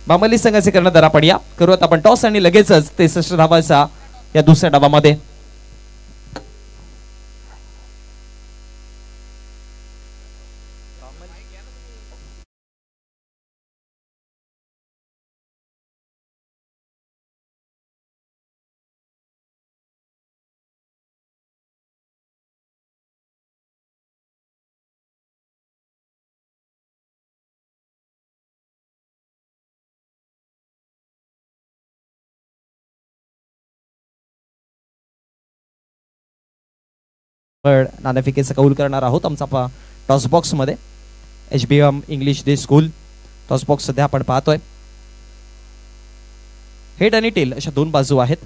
बामली संघाचे कर्णधार आपण या करूयात आपण टॉस आणि लगेचच 63 धावांचा या दुसऱ्या डावामध्ये नाणेफेकीचा कौल करणार आहोत आमचा टॉस बॉक्स मध्ये. HBM English day school toss box सध्या आपण पाहतोय. हेड आणि टेल अशा 2 बाजू आहेत.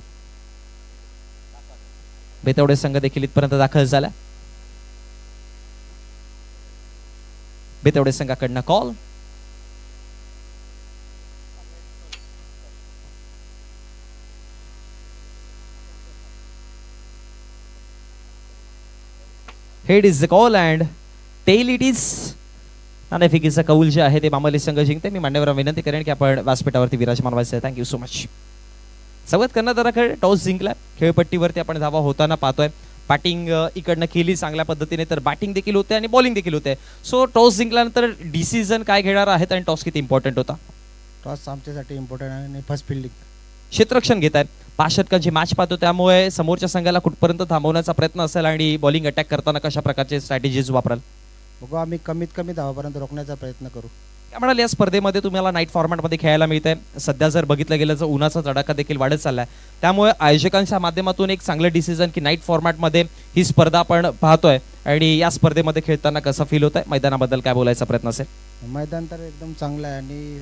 बेतवडे संघ देखील इथपर्यंत दाखल झाला. बेतवडे संघाकडनं call. Head is the call and tail it is. नाणेफेकीचा कौल जे आहे ते बामली संघ जिंकते. मी मान्यवरांना विनंती करेन की आपण व्यासपीठावरती विराजमान व्हायचं. Thank you so much. सगळ्यात कर्णधाराकडे टॉस जिंकलाय. खेळपट्टीवरती आपण धावा होताना पाहतोय. बॅटिंग इकडनं केली चांगल्या पद्धतीने, तर बॅटिंग देखील होते आणि बॉलिंग देखील होते. सो टॉस जिंकल्यानंतर डिसिजन काय घेणार आहेत आणि टॉस किती इम्पॉर्टंट होता. टॉस आमच्यासाठी इम्पॉर्टंट आहे आणि फर्स्ट फिल्डिंग क्षेत्ररक्षण घेत आहेत. 5 षटकांची मॅच पाहतो, त्यामुळे समोरच्या संघाला कुठपर्यंत थांबवण्याचा प्रयत्न असेल आणि बॉलिंग अटॅक करताना कशा प्रकारचे स्ट्रॅटेजीज वापराल. बघू आम्ही कमीत कमी धावापर्यंत रोखण्याचा प्रयत्न करू. काय म्हणाल, या स्पर्धेमध्ये तुम्हाला नाईट फॉर्मॅटमध्ये खेळायला मिळत आहे. सध्या जर बघितलं गेलं तर उन्हाचा तडाखा देखील वाढत चाललाय, त्यामुळे आयोजकांच्या माध्यमातून एक चांगलं डिसिजन की नाईट फॉर्मॅटमध्ये ही स्पर्धा आपण पाहतोय आणि या स्पर्धेमध्ये खेळताना कसं फील होत आहे, मैदानाबद्दल काय बोलायचा प्रयत्न असेल? मैदान तर एकदम चांगलं आहे आणि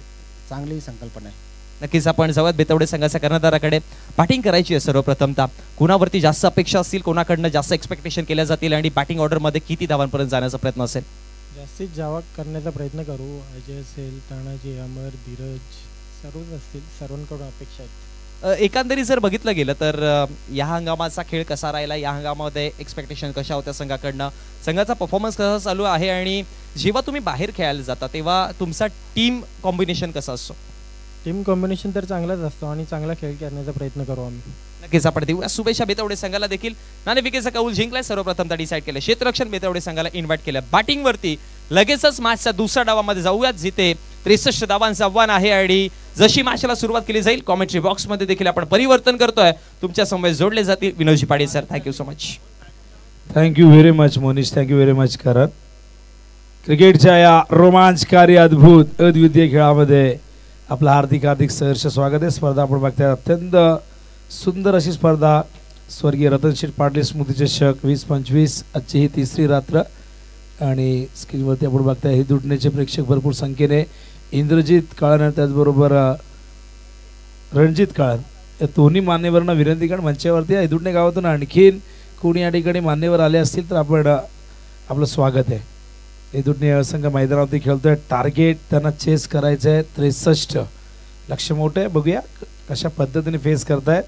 चांगली संकल्पना आहे. नक्कीच आपण जवळ बेतवडे संघाच्या कर्णधाराकडे बॅटिंग करायची आहे. सर्वप्रथमतः कुणावरती जास्त अपेक्षा असतील, कोणाकडनं जास्त एक्सपेक्टेशन केल्या जातील आणि बॅटिंग ऑर्डरमध्ये किती धावांपर्यंत जाण्याचा प्रयत्न असेल? जास्तीत जावा करण्याचा प्रयत्न करू. अजय असेल, तानाजी, अमर, धीरज सर्वच असतील, सर्वांकडून अपेक्षा आहेत. एकंदरीत जर बघितलं गेलं तर या हंगामाचा खेळ कसा राहिला, या हंगामामध्ये एक्सपेक्टेशन कशा होत्या संघाकडनं, संघाचा परफॉर्मन्स कसा चालू आहे आणि जेव्हा तुम्ही बाहेर खेळायला जाता तेव्हा तुमचा टीम कॉम्बिनेशन कसा असतो? टीम कॉम्बिनेशन तर चांगलाच असतो आणि चांगला खेळ करण्याचा प्रयत्न करू आम्ही. नक्कीच आपण देऊया शुभेच्छा. बेतवडे संघाला देखील नाणेफेकीचा कौल जिंकलाय. सर्वप्रथम डिसाईड केलं क्षेत्ररक्षण, बेतवडे संघाला इन्व्हाइट केलं बॅटिंगवरती. लगेचच मॅचच्या दुसऱ्या डावामध्ये जाऊयात जिथे 63 धावांचं आव्हान आहे आणि जशी मॅचला सुरुवात केली जाईल कॉमेंट्री बॉक्समध्ये देखील आपण परिवर्तन करतोय. तुमच्या समोर जोडले जातील Vinodji Patil sir. Thank you so much. Thank you very much Monish, thank you very much Karan. क्रिकेटच्या या रोमांचकारी अद्भुत अद्वितीय खेळामध्ये आपलं हार्दिक हार्दिक सहर्ष स्वागत आहे. स्पर्धा आपण बघताय अत्यंत सुंदर अशी स्पर्धा स्वर्गीय रतनशेठ पाटील स्मृती चषक 2025 आजची ही तिसरी रात्र आणि स्क्रीनवरती आपण बघताय हे दुटण्याचे प्रेक्षक भरपूर संख्येने. इंद्रजित काळन आणि त्याचबरोबर रणजित काळन या दोन्ही मान्यवरांना विनंती कारण मंचावरती हे दुटणे गावातून आणखीन कोणी या ठिकाणी मान्यवर आले असतील तर आपण आपलं स्वागत आहे. हे दुटणे संघ मैदानावरती खेळतोय. टार्गेट त्यांना चेस करायचं आहे 63. लक्ष मोठं आहे, बघूया कशा पद्धतीने फेस करतायत.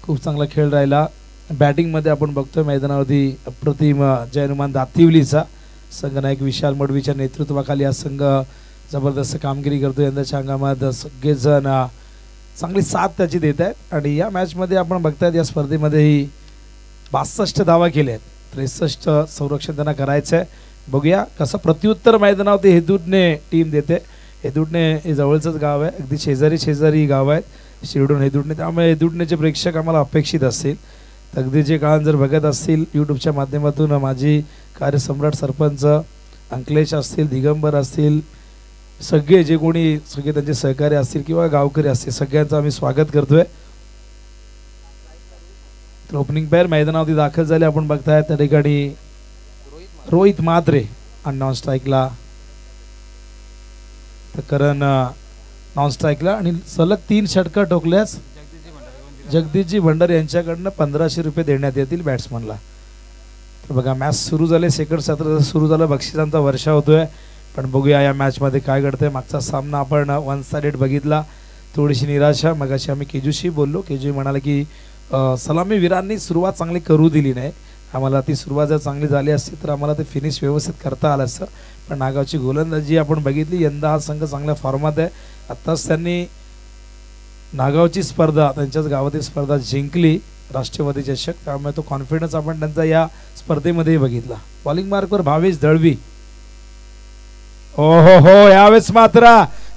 खूप चांगला खेळ राहिला. बॅटिंगमध्ये आपण बघतोय मैदानावरती अप्रतिम जयनुमान दातिवलीचा संघ नायक विशाल मडवीच्या नेतृत्वाखाली हा संघ जबरदस्त कामगिरी करतो. यंदाच्या हंगामात सगळेजण चांगली साथ त्याची देत आहेत आणि या मॅचमध्ये आपण बघतायत या स्पर्धेमध्येही 62 धावा केल्या आहेत. 63 संरक्षण त्यांना करायचं आहे. बघूया कसं प्रत्युत्तर मैदानावरती हेदूडने टीम देते. हेदूडने हे जवळचंच गाव आहे, अगदी शेजारी गाव आहेत शिरडून हेदूडने, त्यामुळे हेदूडनेचे प्रेक्षक आम्हाला अपेक्षित असतील. अगदी जे काळात जर बघत असतील यूट्यूबच्या माध्यमातून माझी कार्यसम्राट सरपंच अंकलेश असतील, दिगंबर असतील, सगळे जे कोणी सगळे त्यांचे सहकारी असतील किंवा गावकरी असतील सगळ्यांचं आम्ही स्वागत करतोय. तर ओपनिंग पेअर मैदानावरती दाखल झाले. आपण बघताय त्या ठिकाणी रोहित म्हात्रे आणि नॉन स्ट्राईकला तर करण नॉन स्ट्राईकला आणि सलग 3 षटकार ठोकल्यास जगदीशजी भंडारी यांच्याकडनं 1500 रुपये देण्यात येतील बॅट्समनला. तर बघा मॅच सुरू झाले, सेकंड सत्र सुरू झालं, बक्षिसांचा वर्षा होतोय. पण बघूया या मॅचमध्ये काय घडतंय. मागचा सामना आपण 1 साइडेड बघितला, थोडीशी निराशा. मगाशी आम्ही केजूशी बोललो, केजू म्हणाले की सलामीवीरांनी सुरुवात चांगली करू दिली नाही. आम्हाला ती सुरुवात जर चांगली झाली असती तर आम्हाला ते फिनिश व्यवस्थित करता आलं असतं. पण नागावची गोलंदाजी आपण बघितली. यंदा हा संघ चांगल्या फॉर्मात आहे. आत्ताच त्यांनी नागावची स्पर्धा, त्यांच्याच गावातील स्पर्धा जिंकली राष्ट्रवादी चषक, त्यामुळे तो कॉन्फिडन्स आपण त्यांचा या स्पर्धेमध्येही बघितला. बॉलिंग मार्कवर भावेश दळवी. ओहो हो, यावेळेस मात्र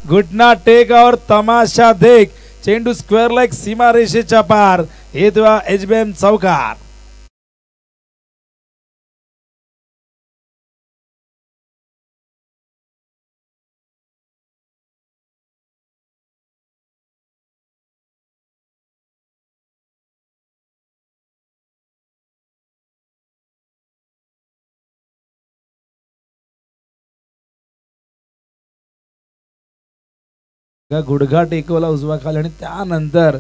घुटना टेक और तमाशा देख, चेंडू स्क्वेअर लाईक सीमा रेषेच्या पार, हे तेव्हा HBM चौकार. गुडघा टेकवला उजवा खाली आणि त्यानंतर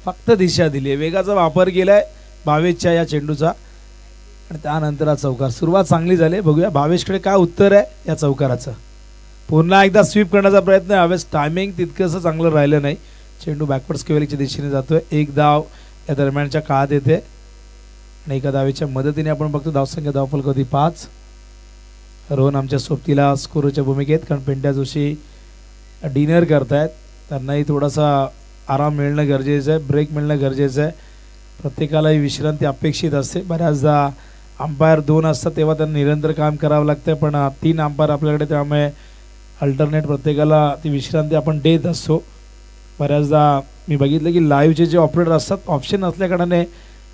फक्त दिशा दिली. वेगाचा वापर केलाय भावेशच्या या चेंडूचा आणि त्यानंतर हा चौकार. सुरुवात चांगली झाली. बघूया भावेशकडे काय उत्तर आहे या चौकाराचं. पुन्हा एकदा स्वीप करण्याचा प्रयत्न. यावेळेस टायमिंग तितकंसं चांगलं राहिलं नाही. चेंडू बॅकवर्ड स्क्वेअरच्या दिशेने जातोय. एक धाव या दरम्यानच्या काळात येते आणि एका धावेच्या मदतीने आपण बघतो धावसंख्या धावफलक होती 5. रोहन आमच्या सोबतीला स्कोरच्या भूमिकेत, कारण पिंट्या जोशी डिनर करतायत, त्यांनाही थोडासा आराम मिळणं गरजेचं आहे, ब्रेक मिळणं गरजेचं आहे. प्रत्येकालाही विश्रांती अपेक्षित असते. बऱ्याचदा अंपायर 2 असतात तेव्हा त्यांना निरंतर काम करावं लागतं, पण 3 अंपायर आपल्याकडे, त्यामुळे अल्टरनेट प्रत्येकाला ती विश्रांती आपण देत असतो. बऱ्याचदा मी बघितलं की लाईव्हचे जे ऑपरेटर असतात ऑप्शन असल्याकारणाने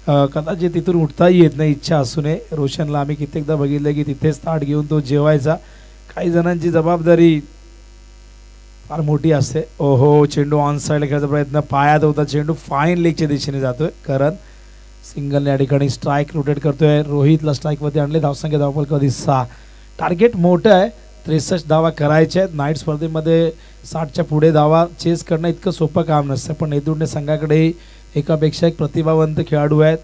कदाचित तिथून उठताही येत नाही इच्छा असू नये. रोशनला आम्ही कित्येकदा बघितलं की तिथेच ताट घेऊन तो जेवायचा. काही जणांची जबाबदारी फार मोठी असते. ओहो, चेंडू ऑन साईड खेळायचा प्रयत्न, पायात होता चेंडू, फाईन लेगच्या दिशेने जातोय. करण सिंगल या ठिकाणी स्ट्राईक रोटेट करतोय. रोहितला स्ट्राईकवरती आणले. धावसंख्या धावफल कधी 6. टार्गेट मोठं आहे, 63 धावा करायच्या आहेत. नाईट स्पर्धेमध्ये 60च्या पुढे धावा चेस करणं इतकं सोपं काम नसतं, पण नेतृत्व संघाकडेही एकापेक्षा एक प्रतिभावंत खेळाडू आहेत.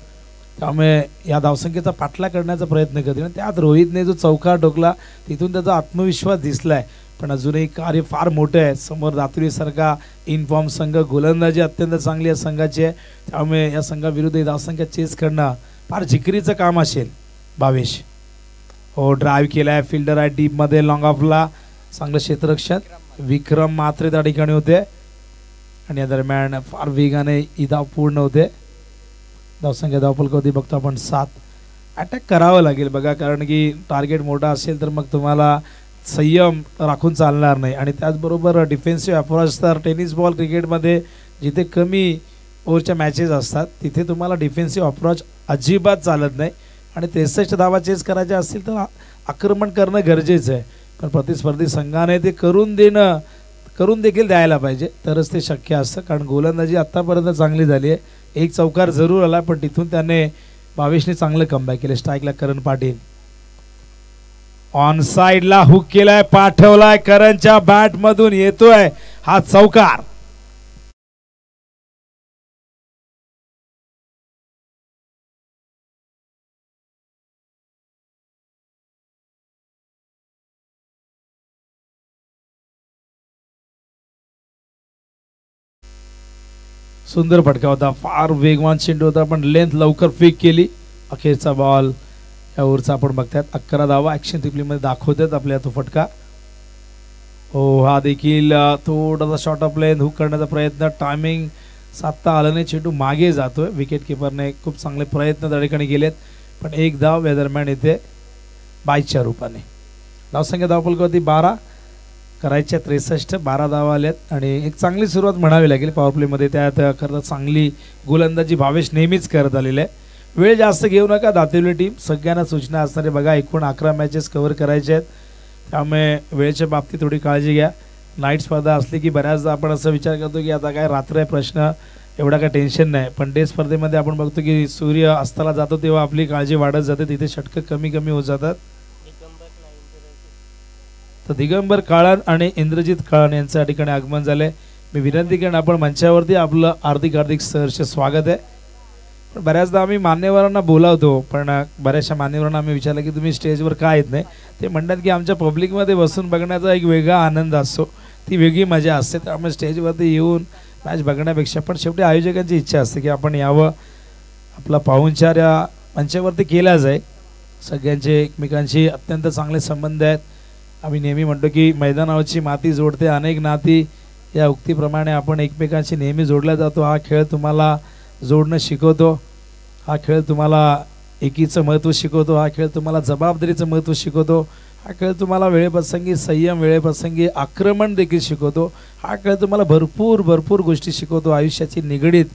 त्यामुळे या धावसंख्येचा पाठलाग करण्याचा प्रयत्न करतील. त्यात रोहितने जो चौकार ठोकला तिथून त्याचा आत्मविश्वास दिसलाय, पण अजूनही कार्य फार मोठं आहे. समोर दातुरीसारखा इनफॉर्म संघ, गोलंदाजी अत्यंत चांगली या संघाची आहे. त्यामुळे या संघाविरुद्ध ही धावसंख्या चेस करणं फार जिकरीचं काम असेल. भावेश हो, ड्राईव्ह केलाय, फिल्डर आहे डीपमध्ये, लॉंग ऑफला चांगलं क्षेत्ररक्षण. विक्रम मात्रे त्या ठिकाणी होते आणि या दरम्यान फार वेगाने ही धाव पूर्ण होते. धावसंख्या धावफलक होती बघतो आपण 7. अटॅक करावं लागेल बघा, कारण की टार्गेट मोठा असेल तर मग तुम्हाला संयम राखून चालणार नाही. आणि त्याचबरोबर डिफेन्सिव्ह अप्रोच, तर टेनिस बॉल क्रिकेटमध्ये जिथे कमी ओव्हरच्या मॅचेस असतात तिथे तुम्हाला डिफेन्सिव्ह अप्रोच अजिबात चालत नाही. आणि 63 धावा चेस करायच्या असतील तर आक्रमण करणं गरजेचं आहे, पण प्रतिस्पर्धी संघाने ते करून देखील द्यायला पाहिजे, तरच ते शक्य असतं. कारण गोलंदाजी आत्तापर्यंत चांगली झाली आहे. एक चौकार जरूर आला, पण तिथून त्याने भावेशने चांगलं कमबॅक केले. स्ट्राईकला करण पाटील, ऑन साईडला हुक केलाय, पाठवलाय, करणच्या बॅट मधून येतोय हा चौकार. सुंदर फटका होता, फार वेगवान चेंडू होता, पण लेंथ लवकर फेक केली. अखेरचा बॉल या ओव्हरचा आपण बघतायत. 11 धावा ॲक्शन रिप्लेमध्ये दाखवतात आपल्या तो फटका. हो, हा देखील थोडासा शॉर्ट ऑफ लेंथ हुक करण्याचा प्रयत्न, टायमिंग साधता आलं नाही, चेंडू मागे जातोय. विकेट किपरने खूप चांगले प्रयत्न त्या ठिकाणी केलेत, पण एक धाव या दरम्यान येते बाईच्या रूपाने. धावसंख्या धावफलकावरती 12 करायच्या 63, 12 धावा आल्यात आणि एक चांगली सुरुवात म्हणावी लागेल पॉवर प्लेमध्ये. त्यात खरं चांगली गोलंदाजी भावेश नेहमीच करत आलेले आहे. वेळ जास्त घेऊ नका दातेवली टीम, सगळ्यांना सूचना असणारे बघा. एकूण 11 मॅचेस कव्हर करायचे आहेत, त्यामुळे वेळेच्या बाबतीत थोडी काळजी घ्या. नाईट स्पर्धा असली की बऱ्याचदा आपण असं विचार करतो की आता काय रात्र आहे, प्रश्न एवढा काय टेन्शन नाही, पण डे स्पर्धेमध्ये आपण बघतो की सूर्य अस्ताला जातो तेव्हा आपली काळजी वाढत जाते, तिथे षटकं कमी कमी होत जातात. तर दिगंबर काळन आणि इंद्रजित काळन यांचं या ठिकाणी आगमन झालंय. मी विनंती करेन आपण मंचावरती आपलं हार्दिक सहर्ष स्वागत आहे. पण बऱ्याचदा आम्ही मान्यवरांना बोलावतो, पण बऱ्याचशा मान्यवरांना आम्ही विचारलं की तुम्ही स्टेजवर का येत नाही, ते म्हणतात की आमच्या पब्लिकमध्ये बसून बघण्याचा एक वेगळा आनंद असतो, ती वेगळी मजा असते, त्यामुळे स्टेजवरती येऊन मॅच बघण्यापेक्षा. पण शेवटी आयोजकांची इच्छा असते की आपण यावं, आपला पाहुणचार या मंचावरती केला जाईल. सगळ्यांचे एकमेकांशी अत्यंत चांगले संबंध आहेत. आम्ही नेहमी म्हणतो की मैदानावरची माती जोडते अनेक नाती, या उक्तीप्रमाणे आपण एकमेकांशी नेहमी जोडला जातो. हा खेळ तुम्हाला जोडणं शिकवतो, हा खेळ तुम्हाला एकीचं महत्त्व शिकवतो, हा खेळ तुम्हाला जबाबदारीचं महत्त्व शिकवतो, हा खेळ तुम्हाला वेळेप्रसंगी संयम, वेळेप्रसंगी आक्रमण देखील शिकवतो, हा खेळ तुम्हाला भरपूर गोष्टी शिकवतो. आयुष्याची निगडीत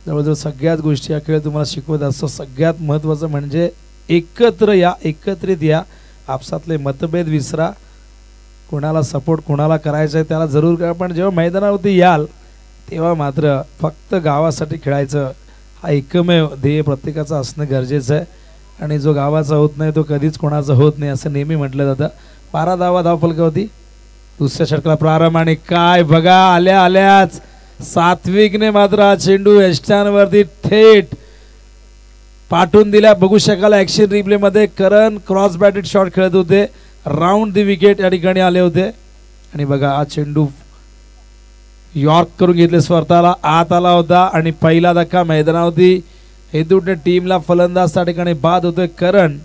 जवळजवळ सगळ्याच गोष्टी हा खेळ तुम्हाला शिकवत असतो. सगळ्यात महत्त्वाचं म्हणजे एकत्रित या, आपसातले मतभेद विसरा, कोणाला सपोर्ट कोणाला करायचं आहे त्याला जरूर करा, पण जेव्हा मैदानावरती याल तेव्हा मात्र फक्त गावासाठी खेळायचं हा एकमेव ध्येय प्रत्येकाचं असणं गरजेचं आहे. आणि जो गावाचा होत नाही तो कधीच कोणाचा होत नाही असं नेहमी म्हटलं जातं. 12 धावा धावफलकावरती दुसऱ्या षटकाला प्रारंभ, आणि काय बघा आल्याच सात्विकने मात्र हा चेंडू यष्टांवरती थेट पाठवून दिल्या. बघू शकाल ॲक्शन रिप्लेमध्ये करण क्रॉस बॅटेड शॉट खेळत होते, राऊंड दी विकेट या ठिकाणी आले होते. आणि बघा हा चेंडू यॉर्क करून घेतले, स्वतःला आत आला होता आणि पहिला धक्का मैदानावरती हेतूने टीमला फलंदाज त्या ठिकाणी बाद होतोय करण.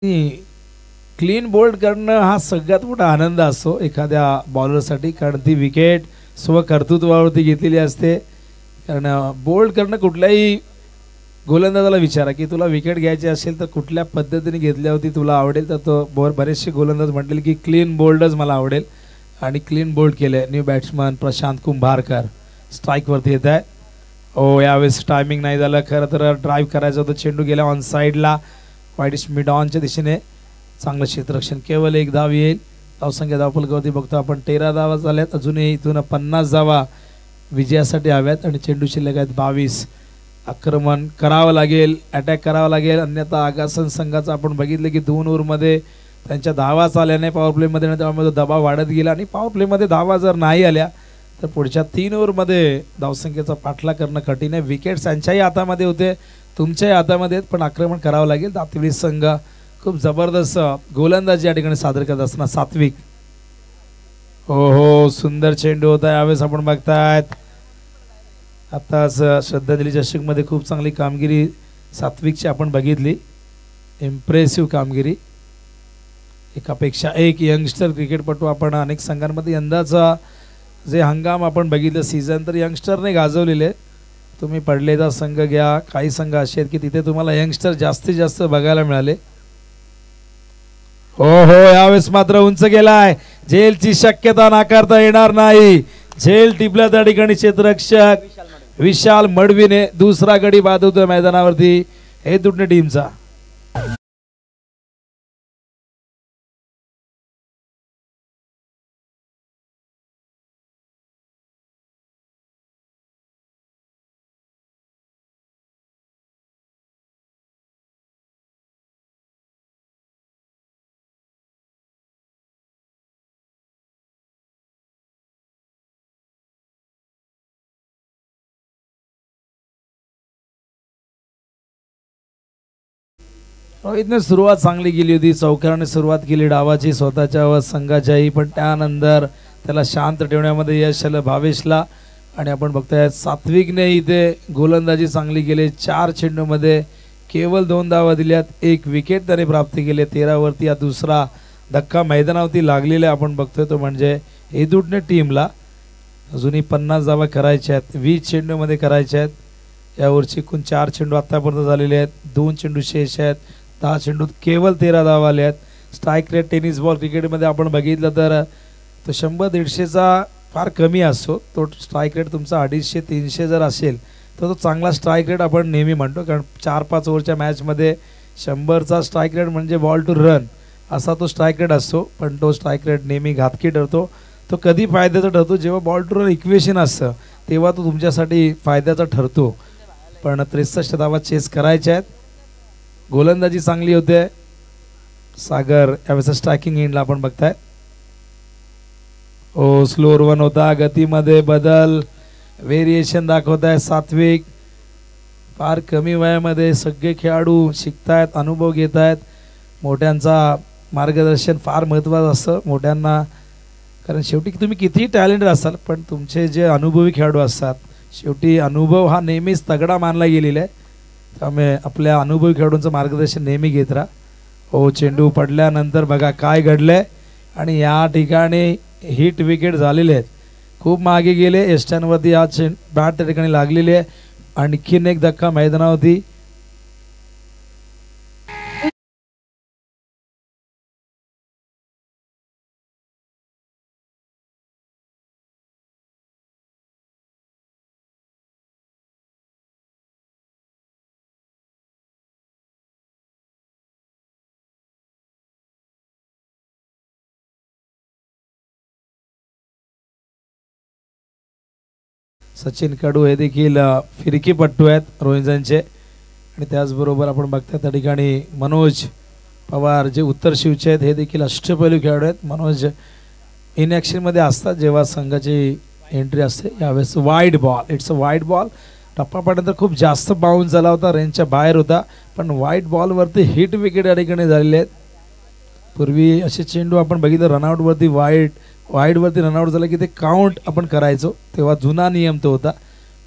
क्लीन बोल्ड करणं हा सगळ्यात मोठा आनंद असतो एखाद्या बॉलरसाठी, कारण ती विकेट स्वकर्तृत्वावरती घेतलेली असते. कारण बोल्ड करणं कुठल्याही गोलंदाजाला विचारा की तुला विकेट घ्यायची असेल तर कुठल्या पद्धतीने घेतल्यावरती तुला आवडेल, तर तो बरेचसे गोलंदाज म्हटले की क्लीन बोल्डच मला आवडेल आणि क्लीन बोल्ड केले. न्यू बॅट्समन प्रशांत कुंभारकर स्ट्राईकवरती येत आहे. यावेळेस टायमिंग नाही झालं, खरं तर ड्राईव्ह करायचं होतं, चेंडू गेला ऑन साईडला वाईट मिड ऑनच्या दिशेने. चांगलं क्षेत्ररक्षण, केवळ एक धाव येईल. धावसंख्या धावफलकावरती बघतो आपण 13 धावा झाल्यात, अजूनही इथून 50 धावा विजयासाठी हव्यात आणि चेंडू शिल्लक आहेत 22. आक्रमण करावं लागेल, अटॅक करावा लागेल, अन्यथा आगासन संघाचं आपण बघितलं की 2 ओव्हरमध्ये त्यांच्या धावा आल्याने पॉवर प्लेमध्ये त्यामुळे दबाव वाढत गेला आणि पॉवर प्लेमध्ये धावा जर नाही आल्या तर पुढच्या 3 ओव्हरमध्ये धावसंख्येचा पाठलाग करणं कठीण आहे. विकेट्स त्यांच्याही हातामध्ये होते, तुमच्याही हातामध्ये आहेत, पण आक्रमण करावं लागेल. दातिवली संघ खूप जबरदस्त गोलंदाजी या ठिकाणी सादर करत असताना सात्विक. हो सुंदर चेंडू होता यावेळेस आपण बघतायत. आताच श्रद्धांजली चषकमध्ये खूप चांगली कामगिरी सात्विकची आपण बघितली, इम्प्रेसिव्ह कामगिरी. एकापेक्षा एक यंगस्टर क्रिकेटपटू आपण अनेक संघांमध्ये यंदाचा जे हंगाम आपण बघितलं सीझन तर यंगस्टरने गाजवलेले. तुम्ही पडलेचा संघ घ्या, काही संघ असे आहेत की तिथे तुम्हाला यंगस्टर जास्तीत जास्त बघायला मिळाले. हो यावेळेस मात्र उंच गेलाय, झेलची शक्यता नाकारता येणार नाही. झेल टिपला त्या ठिकाणी क्षेत्ररक्षक विशाल मडवीने दुसरा गडी बाद होतोय मैदानावरती हे तुटणे टीमचा. रोहितने सुरुवात चांगली केली होती, चौकाराने सुरुवात केली डावाची स्वतःच्या व संघाच्याही, पण त्यानंतर त्याला शांत ठेवण्यामध्ये यश आलं भावेशला. आणि आपण बघतोय सात्विकने इथे गोलंदाजी चांगली केली, 4 चेंडूमध्ये केवळ 2 धावा दिल्यात, 1 विकेट त्याने प्राप्त केले. 13 वरती हा दुसरा धक्का मैदानावरती लागलेला आपण बघतोय, तो म्हणजे हेदुटणे टीमला अजूनही 50 धावा करायच्या आहेत, 20 चेंडूमध्ये करायच्या आहेत. यावरची एकूण 4 चेंडू आतापर्यंत झालेले आहेत, 2 चेंडू शेष आहेत, 10 चेंडूत केवळ 13 धावा आले आहेत. स्ट्राईक रेट टेनिस बॉल क्रिकेटमध्ये आपण बघितलं तर तो 100-150चा फार कमी असतो. तो स्ट्राईक रेट तुमचा 250-300 जर असेल तर तो चांगला स्ट्राईक रेट आपण नेहमी म्हणतो, कारण 4-5 ओव्हरच्या मॅचमध्ये 100चा स्ट्राईक रेट म्हणजे बॉल टू रन असा तो स्ट्राईक रेट असतो. पण तो स्ट्राईक रेट नेहमी घातकी ठरतो. तो कधी फायद्याचा ठरतो, जेव्हा बॉल टू रन इक्वेशन असतं तेव्हा तो तुमच्यासाठी फायद्याचा ठरतो. पण 63 धावा चेस करायच्या आहेत. गोलंदाजी चांगली होते. सागर यावेळेस स्ट्रायकिंग एंडला आपण बघताय. स्लोअर 1 होता, गतीमध्ये बदल व्हेरिएशन दाखवत आहे सात्विक. फार कमी वयामध्ये सगळे खेळाडू शिकतायत, अनुभव घेत आहेत. मोठ्यांचा मार्गदर्शन फार महत्त्वाचं असतं मोठ्यांना, कारण शेवटी तुम्ही कितीही टॅलेंटेड असाल पण तुमचे जे अनुभवी खेळाडू असतात शेवटी अनुभव हा नेहमीच तगडा मानला गेलेला आहे. त्यामुळे आपल्या अनुभवी खेळाडूंचं मार्गदर्शन नेहमी घेत राहा. चेंडू पडल्यानंतर बघा काय घडलंय आणि या ठिकाणी हिट विकेट झालेले आहेत, खूप मागे गेले. एस्टनवरती आज बॅट त्या ठिकाणी लागलेली आहे. आणखीन एक धक्का मैदानावरती. सचिन कडू हे देखील फिरकीपट्टू आहेत रोहिंजांचे. आणि त्याचबरोबर आपण बघता त्या ठिकाणी मनोज पवार जे उत्तर शिवचे आहेत हे देखील अष्टपैलू खेळाडू आहेत. मनोज इन ॲक्शनमध्ये असतात जेव्हा संघाची एंट्री असते. यावेळेस wide ball, it's a wide ball. टप्पा पडल्यानंतर खूप जास्त बाउन्स झाला होता, रेंजच्या बाहेर होता, पण वाईड बॉलवरती हिट विकेट या ठिकाणी झालेले आहेत. पूर्वी असे चेंडू आपण बघितलं रनआउटवरती वाईडवरती रनआउट झालं की ते काउंट आपण करायचो, तेव्हा जुना नियम तो होता,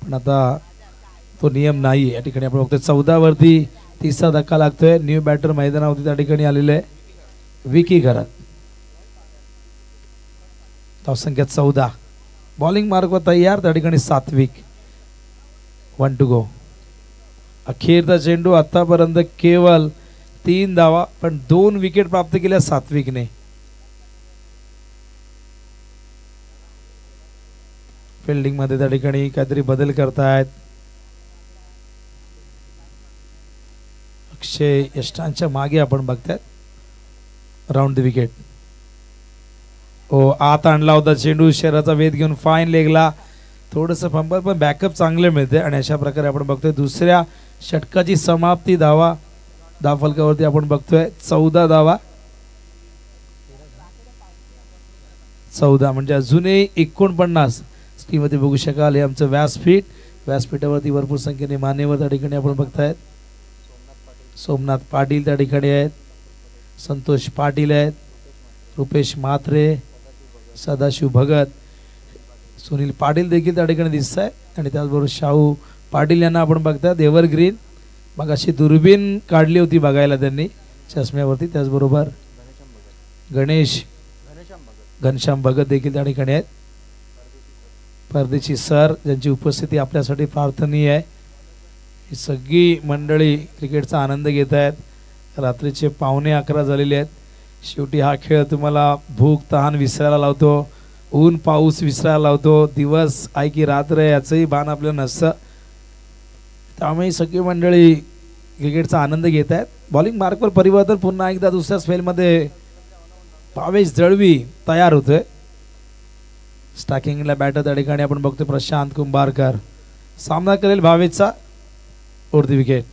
पण आता तो नियम नाही. या ठिकाणी आपण बघतो 14 वरती तिसरा धक्का लागतोय. न्यू बॅटर मैदानावरती त्या ठिकाणी आलेले आहे विकी घरात. धावसंख्या 14. बॉलिंग मार्कवर तयार त्या ठिकाणी सात्विक. 1 to go. अखेरचा चेंडू. आतापर्यंत केवळ 3 धावा पण 2 विकेट प्राप्त केल्या सात्विकने. फिल्डिंग मध्ये त्या ठिकाणी काहीतरी बदल करतायत. अक्षय यष्टांच्या मागे आपण बघतायत राऊंड द विकेट. आत आणला होता चेंडू. शरीराचा वेध घेऊन फाईन लेगला. थोडंसं फंबल पण बॅकअप चांगले मिळते आणि अशा प्रकारे आपण बघतोय दुसऱ्या षटकाची समाप्ती. धावा धावफलकावरती आपण बघतोय 14 धावा. 14 म्हणजे अजूनही 49 स्क्रीनवरती बघू शकाल. हे आमचं व्यासपीठ. व्यासपीठावरती भरपूर संख्येने मान्यवर त्या ठिकाणी आपण बघतायत. सोमनाथ पाटील त्या ठिकाणी आहेत. संतोष पाटील आहेत. रुपेश म्हात्रे, सदाशिव भगत, सुनील पाटील देखील त्या ठिकाणी दिसत आहे. आणि त्याचबरोबर शाहू पाटील यांना आपण बघतात. एव्हरग्रीन मग अशी दुर्बीण काढली होती बघायला त्यांनी चष्म्यावरती. त्याचबरोबर घनश्याम भगत देखील त्या ठिकाणी आहेत. परदेशी सर ज्यांची उपस्थिती आपल्यासाठी प्रार्थनीय आहे. ही सगळी मंडळी क्रिकेटचा आनंद घेत आहेत. रात्रीचे 11:15 झालेले आहेत. शेवटी हा खेळ तुम्हाला भूक तहान विसरायला लावतो. ऊन पाऊस विसरायला लावतो. दिवस आहे की रात्र याचंही भान आपल्याला नसतं. त्यामुळे सगळी मंडळी क्रिकेटचा आनंद घेत आहेत. बॉलिंग मार्कवर परिवर्तन पुन्हा एकदा दुसऱ्या स्पेलमध्ये भावेश जळवी तयार होतोय. स्टॅकिंगला बॅटर त्या ठिकाणी आपण बघतोय प्रशांत कुंभारकर. सामना करेल भावेशचा. उडती विकेट.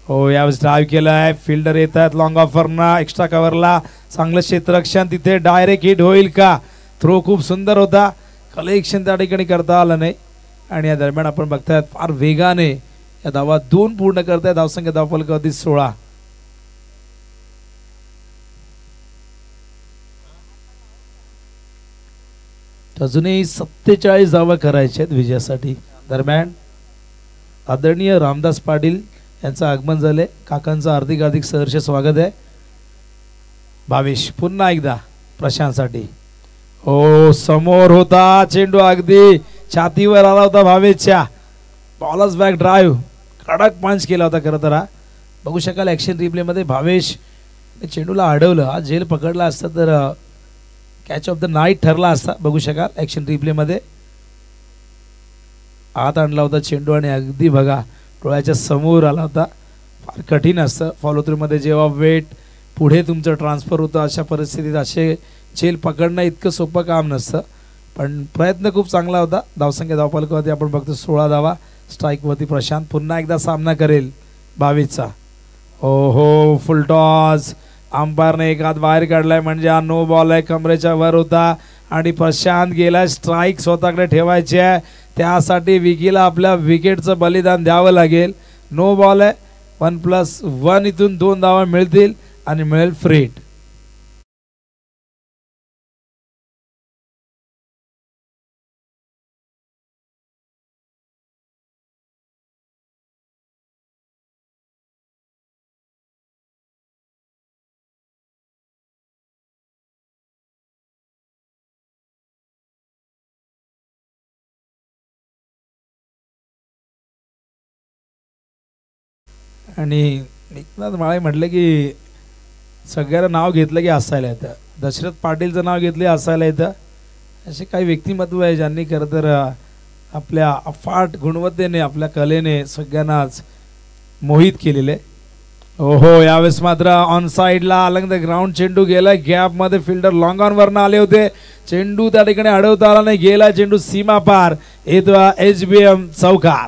यावेळेस ड्राईव्ह केलाय. फिल्डर येत आहेत लॉंग ऑफरना. एक्स्ट्रा कव्हरला चांगलं क्षेत्ररक्षण. तिथे डायरेक्ट हिट होईल का. थ्रो खूप सुंदर होता. कलेक्शन त्या ठिकाणी करता आलं नाही. आणि या दरम्यान आपण बघतायत फार वेगाने या धावा 2 पूर्ण करतायत. धावसंख्या धावफलकावरती 16. अजूनही 47 धावा करायच्या आहेत विजयासाठी. दरम्यान आदरणीय रामदास पाटील यांचं आगमन झाले. काकांचं हार्दिक हार्दिक सहर्ष स्वागत आहे. भावेश पुन्हा एकदा प्रशांतसाठी. समोर होता चेंडू. अगदी छातीवर आला होता भावेशच्या. बॉलच बॅक ड्राईव्ह कडक पंच केला होता. खरं तर हा बघू शकाल ॲक्शन रिप्लेमध्ये भावेश चेंडूला अडवलं. हा झेल पकडला असता तर कॅच ऑफ द नाईट ठरला असता. बघू शकाल ॲक्शन रिप्लेमध्ये. आत आणला होता चेंडू आणि अगदी बघा डोळ्याच्या समोर आला होता. फार कठीण असतं फॉलो थ्रूमध्ये जेव्हा वेट पुढे तुमचं ट्रान्सफर होतं अशा परिस्थितीत असे झेल पकडणं इतकं सोपं काम नसतं. पण प्रयत्न खूप चांगला होता. धावसंख्या धावफलकावरती आपण बघतो 16 धावा. स्ट्राईकवरती प्रशांत पुन्हा एकदा सामना करेल भावेशचा. फुल टॉस. अंपायरने एक हात बाहेर काढलाय म्हणजे हा नो बॉल आहे. कमरेच्या वर होता आणि प्रशांत गेलाय. स्ट्राईक स्वतःकडे ठेवायची आहे. त्यासाठी विकीला आपल्या विकेटचं बलिदान द्यावं लागेल. नो बॉल आहे. 1+1 इथून 2 धावा मिळतील आणि मिळेल फ्री हिट. आणि एकनाथ माळे म्हटलं की सगळ्यांना नाव घेतलं की हसायला येतं. दशरथ पाटीलचं नाव घेतले हसायला येतं. असे काही व्यक्तिमत्व आहे ज्यांनी खरं तर आपल्या अफाट गुणवत्तेने आपल्या कलेने सगळ्यांनाच मोहित केलेले. यावेळेस मात्र ऑन साईडला अलंग द ग्राउंड चेंडू गेला. गॅपमध्ये फिल्डर लॉंग ऑन वरनं आले होते. चेंडू त्या ठिकाणी अडवता आला नाही. गेला चेंडू सीमा पार. येतो HBM चौकार.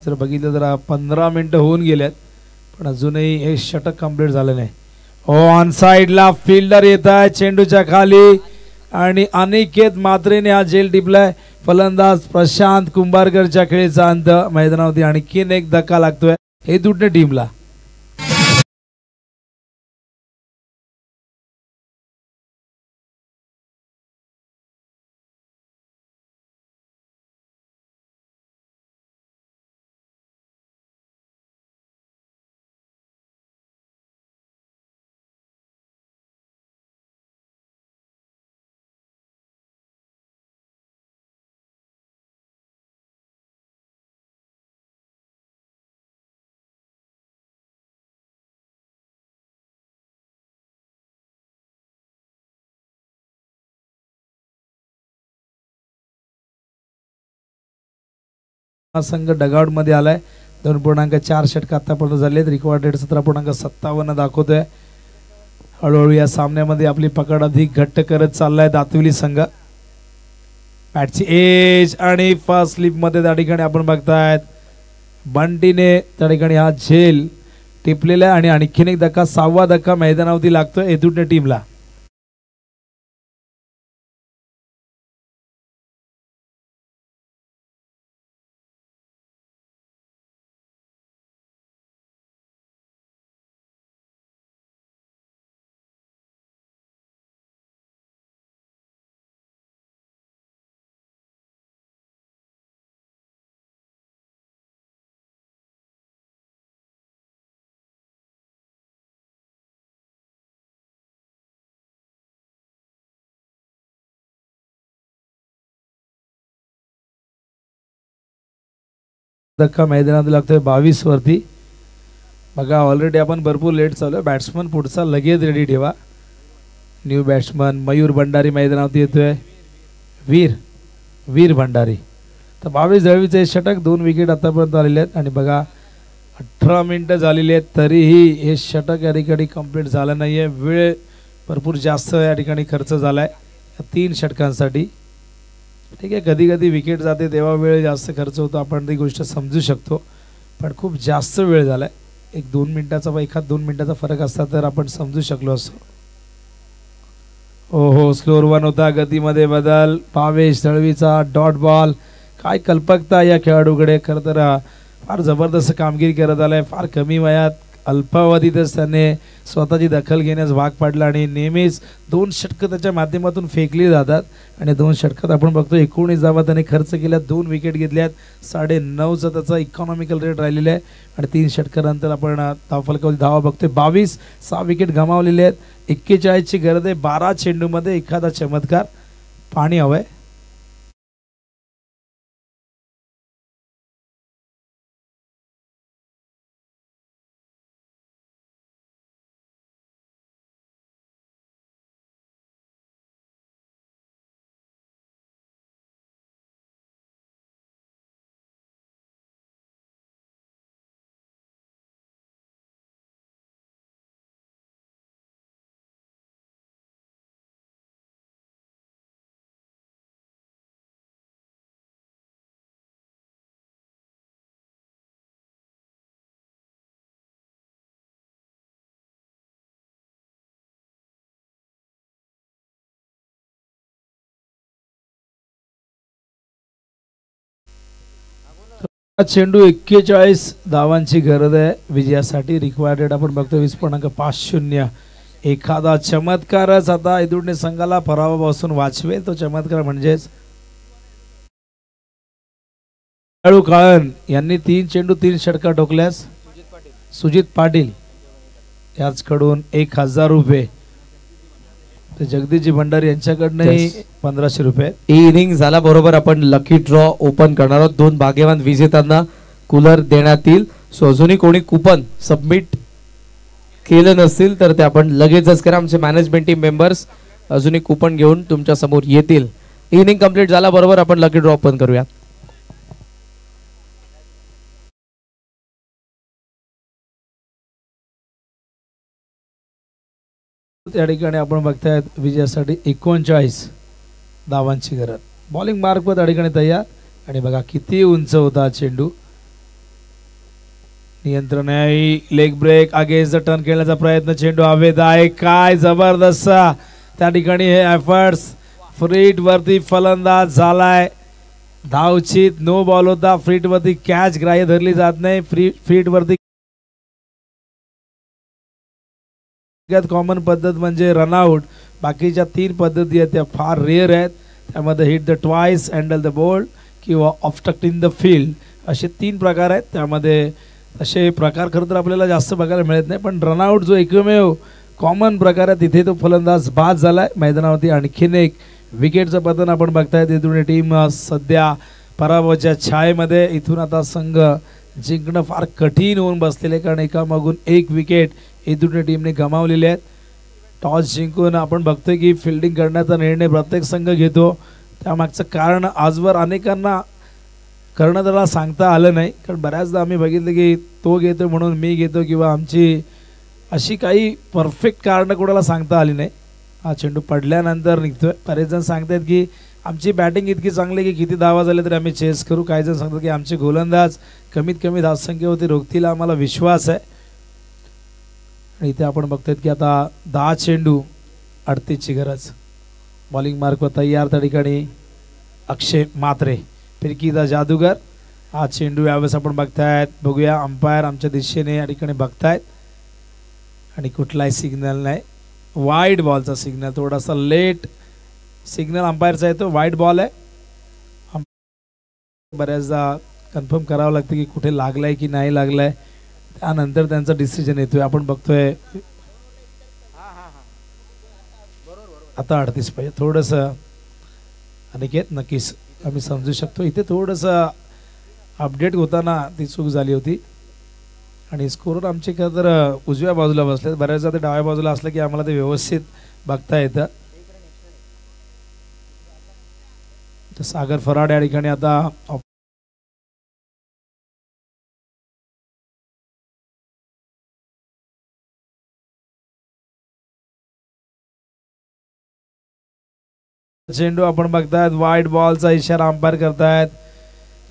जर बघितलं तर 15 मिनिटं होऊन गेल्यात पण अजूनही हे षटक कंप्लीट झालं नाही. ऑन साइडला फिल्डर येत आहे चेंडूच्या खाली आणि अनिकेत मात्रेने हा झेल टिपलाय. फलंदाज प्रशांत कुंभारकरच्या खेळीचा अंत. मैदानावरती आणखीन एक धक्का लागतोय हे दुटणे टीमला. हा संघ डगआउट मध्ये आलाय. 2.4 षटक आतापर्यंत झालेत. रिकॉर्ड रेट 17.57 दाखवतोय. हळूहळू या सामन्यामध्ये आपली पकड अधिक घट्ट करत चाललाय दातविली संघ. बॅटची एज आणि फर्स्ट स्लिप मध्ये त्या ठिकाणी आपण बघतायत बंटीने त्या ठिकाणी हा झेल टिपलेला आहे आणि आणखीन एक धक्का 6वा धक्का मैदानावरती लागतोय एदुटणे टीमला. धक्का मैदानात लागतोय 22 वरती. बघा ऑलरेडी आपण भरपूर लेट चालू आहे. बॅट्समन पुढचा लगेच रेडी ठेवा. न्यू बॅट्समन मयूर भंडारी मैदानावरती येतोय. वीर भंडारी. तर 22 दळवीचे षटक 2 विकेट आतापर्यंत आलेले आहेत आणि बघा 18 मिनिटं झालेली आहेत तरीही हे षटक या ठिकाणी कंप्लीट झालं नाहीये. वेळ भरपूर जास्त या ठिकाणी खर्च झालाय 3 षटकांसाठी. ठीक आहे, कधी कधी विकेट जाते तेव्हा वेळ जास्त खर्च होतो, आपण ती गोष्ट समजू शकतो. पण खूप जास्त वेळ झालाय. 1-2 मिनिटाचा एखाद 2 मिनिटाचा फरक असता तर आपण समजू शकलो असतो. हो स्लोअर 1 होता. गतीमध्ये बदल. भावेश दळवीचा डॉट बॉल. काय कल्पकता या खेळाडूकडे. खरं तर फार जबरदस्त कामगिरी करत आलाय. फार कमी वयात अल्पावधीतच त्याने स्वतःची दखल घेण्यास भाग पाडला आणि नेहमीच 2 षटकं त्याच्या माध्यमातून फेकली जातात आणि 2 षटकात आपण बघतो 19 धावा त्याने खर्च केल्या. 2 विकेट घेतल्यात. 9.5चा त्याचा इकॉनॉमिकल रेट राहिलेला आहे आणि 3 षटकानंतर आपण धावफलकावरती धावा बघतोय 22. 6 विकेट गमावलेले आहेत. 41ची गरज आहे. 12 चेंडूमध्ये एखादा चमत्कार. पाणी हवंय. चेंडू 41 धावांची गरज आहे विजयासाठी. रिक्वायर्ड रेट आपण बघतो 20.50. एखादा चमत्कारच आता एदुटणे संघाला पराभवापासून वाचवेल. तो चमत्कार म्हणजेच खेळाडू काळन यांनी 3 चेंडू 3 षटका ठोकल्यास सुजित पाटील याचकडून 1000 रुपये. तर जगदीशजी भंडारी यांच्याकडनं 1500 रुपये. इनिंग झाला बरोबर आपण लकी ड्रॉ ओपन करणार आहोत. 2 भाग्यवान विजेत्यांना कूलर देण्यात येईल. सो अजूनही कोणी कुपन सबमिट केलं नसतील तर ते आपण लगेचच करा. आमचे मॅनेजमेंट टीम मेंबर्स अजूनही कुपन घेऊन तुमच्या समोर येतील. इनिंग कंप्लीट झाला बरोबर आपण लकी ड्रॉ ओपन करूया. त्या ठिकाणी आपण बघतायत विजयासाठी 39 धावांची गरज. बॉलिंग मार्क पण त्या ठिकाणी तयार आणि बघा किती उंच होता चेंडू. नियंत्रण आहे. Leg break against the turn खेळण्याचा प्रयत्न, चेंडू हवेत आहे. काय जबरदस्त त्या ठिकाणी हे एफर्ट्स. फ्रीट वरती फलंदाज झालाय. धावचित नो बॉल होता. फ्रीट वरती कॅच ग्राह्य धरली जात नाही. फ्रीट वरती कॉमन पद्धत म्हणजे रनआउट. बाकीच्या 3 पद्धती आहेत त्या फार रेअर आहेत. त्यामध्ये hit the twice, handle the ball किंवा ऑब्स्ट्रक्टिंग द फील्ड असे 3 प्रकार आहेत. त्यामध्ये असे प्रकार खरं तर आपल्याला जास्त बघायला मिळत नाही, पण रनआउट जो एकमेव कॉमन प्रकार आहे तिथे तो फलंदाज बाद झालाय. मैदानावरती आणखीन एक विकेटचं पतन आपण बघताय. इथून टीम सध्या पराभवाच्या छायेमध्ये. इथून आता संघ जिंकणं फार कठीण होऊन बसलेलं आहे, कारण एकामागून एक विकेट इथून टीमने गमावलेले आहेत. टॉस जिंकून आपण बघतोय की फिल्डिंग करण्याचा निर्णय प्रत्येक संघ घेतो. त्यामागचं कारण आजवर अनेकांना कर्णधाराला सांगता आलं नाही, कारण बऱ्याचदा आम्ही बघितलं की तो घेतो म्हणून मी घेतो किंवा आमची अशी काही परफेक्ट कारणं कोणाला सांगता आली नाही. हा चेंडू पडल्यानंतर निघतोय. बरेच जण सांगतात की आमची बॅटिंग इतकी चांगली की किती धावा झाले तरी आम्ही चेस करू. काही जण सांगतात की आमचे गोलंदाज कमीत कमी धावसंख्येवरती रोखतील, आम्हाला विश्वास आहे. आणि इथे आपण बघतोय की आता 10 चेंडू 38ची गरज. बॉलिंग मार्कवर तयार त्या ठिकाणी अक्षय म्हात्रे, फिरकीचा जादूगर. हा चेंडू यावेळेस आपण बघतायत. बघूया अंपायर आमच्या दिशेने या ठिकाणी बघतायत आणि कुठलाही सिग्नल नाही. वाईड बॉलचा सिग्नल, थोडासा लेट सिग्नल अंपायरचा आहे, तो वाईड बॉल आहे. बऱ्याचदा कन्फर्म करावं लागतं की कुठे लागलाय की नाही लागलाय, त्यानंतर त्यांचा डिसिजन येतोय. आपण बघतोय आता 38 पाहिजे. थोडंसं अनिकेत नक्कीच आम्ही समजू शकतो. इथे थोडंसं अपडेट होताना ती चूक झाली होती आणि स्कोरर आमचे खरं तर उजव्या बाजूला बसले. बऱ्याचदा ते डाव्या बाजूला असलं की आम्हाला ते व्यवस्थित बघता येतं. सागर फराड या ठिकाणी आता चेंडू आपण बघतायत. वाईड बॉलचा इशारा अंपायर करतायत.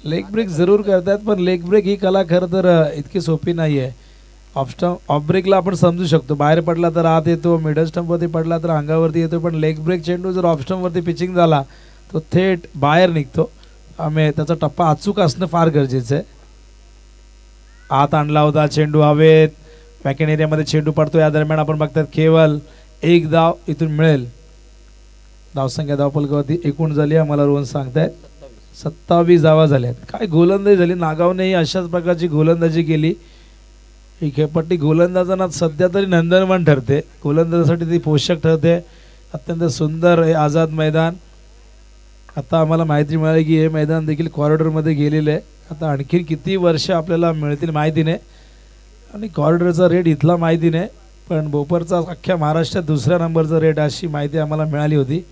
लेग ब्रेक जरूर करतायत, पण लेग ब्रेक ही कला खरं तर इतकी सोपी नाही आहे. ऑफ ब्रेकला आपण समजू शकतो, बाहेर पडला तर आत येतो, मिडल स्टंपवरती पडला तर अंगावरती येतो, पण लेग ब्रेक चेंडू जर ऑफ स्टंपवरती पिचिंग झाला तो थेट बाहेर निघतो. त्यामुळे त्याचा टप्पा अचूक असणं फार गरजेचं आहे. आत आणला होता चेंडू हवेत, पॅकेट एरियामध्ये चेंडू पडतो. या दरम्यान आपण बघतात केवळ 1 धाव इथून मिळेल. धावसंख्या धावपलकावरती एकूण झाली आम्हाला रोहन सांगतायत 27 धावा झाल्यात. काय गोलंदाजी झाली. नागावनेही अशाच प्रकारची गोलंदाजी केली. ही खेळपट्टी गोलंदाजांना सध्या तरी नंदनवन ठरते, गोलंदाजासाठी ती पोषक ठरते. अत्यंत सुंदर हे आझाद मैदान. आता आम्हाला माहिती मिळाली की हे मैदान देखील कॉरिडॉरमध्ये गेलेलं आहे. आता आणखी किती वर्ष आपल्याला मिळतील माहिती नाही, आणि कॉरिडॉरचा रेट इथला माहिती नाही, पण भोपरचा अख्ख्या महाराष्ट्रात 2ऱ्या नंबरचा रेट अशी माहिती आम्हाला मिळाली होती.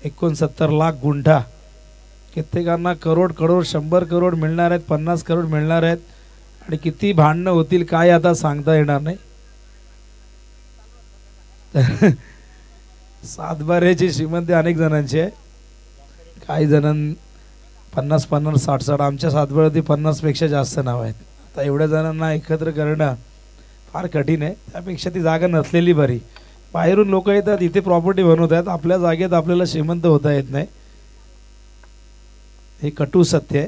69 लाख गुंठा. कित्येकांना करोड 100 करोड मिळणार आहेत, 50 करोड मिळणार आहेत, आणि किती भांडणं होतील काय आता सांगता येणार नाही. सातबाऱ्याची श्रीमंती अनेक जणांची आहे. काही जणां 50-50, 60-60. आमच्या सातबाऱ्यावरती 50पेक्षा जास्त नाव आहेत. आता एवढ्या जणांना एकत्र करणं फार कठीण आहे. त्यापेक्षा ती जागा नसलेली बरी. बाहेरून लोक येतात, इथे प्रॉपर्टी बनवत आहेत, आपल्या जागेत आपल्याला श्रीमंत होता येत नाही. हे कटू सत्य आहे.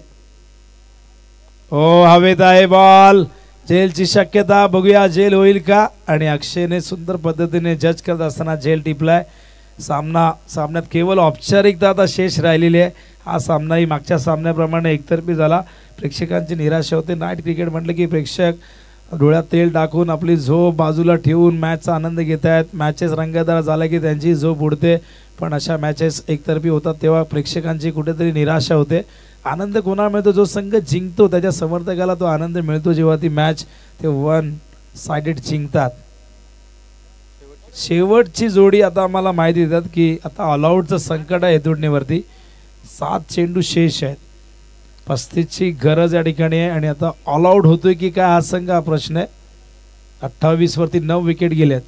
हो, हवेत आहे बॉल. जेलची शक्यता, बघूया जेल होईल का. आणि अक्षयने सुंदर पद्धतीने जज करत असताना जेल टिपलाय. सामन्यात केवळ औपचारिकता आता शेष राहिलेली आहे. हा सामनाही मागच्या सामन्याप्रमाणे एकतर्फी झाला. प्रेक्षकांची निराशा होते. नाईट क्रिकेट म्हटलं की प्रेक्षक डोळ्यात तेल टाकून आपली झोप बाजूला ठेवून मॅचचा आनंद घेत आहेत. मॅचेस रंगतदार झाल्या की त्यांची झोप उडते, पण अशा मॅचेस एकतर्फी होतात तेव्हा प्रेक्षकांची कुठेतरी निराशा होते. आनंद कोणाला मिळतो? जो संघ जिंकतो त्याच्या समर्थकाला तो आनंद मिळतो, जेव्हा ती मॅच ते 1 साइडेड जिंकतात. शेवटची जोडी आता आम्हाला माहिती देतात की आता ऑलआउटचं संकट आहे हेतुडणीवरती. 7 चेंडू शेष आहेत. 35ची गरज या ठिकाणी आहे, आणि आता ऑल आउट होतोय की काय हा संघ, हा प्रश्न आहे. 28 वरती 9 विकेट गेल्यात.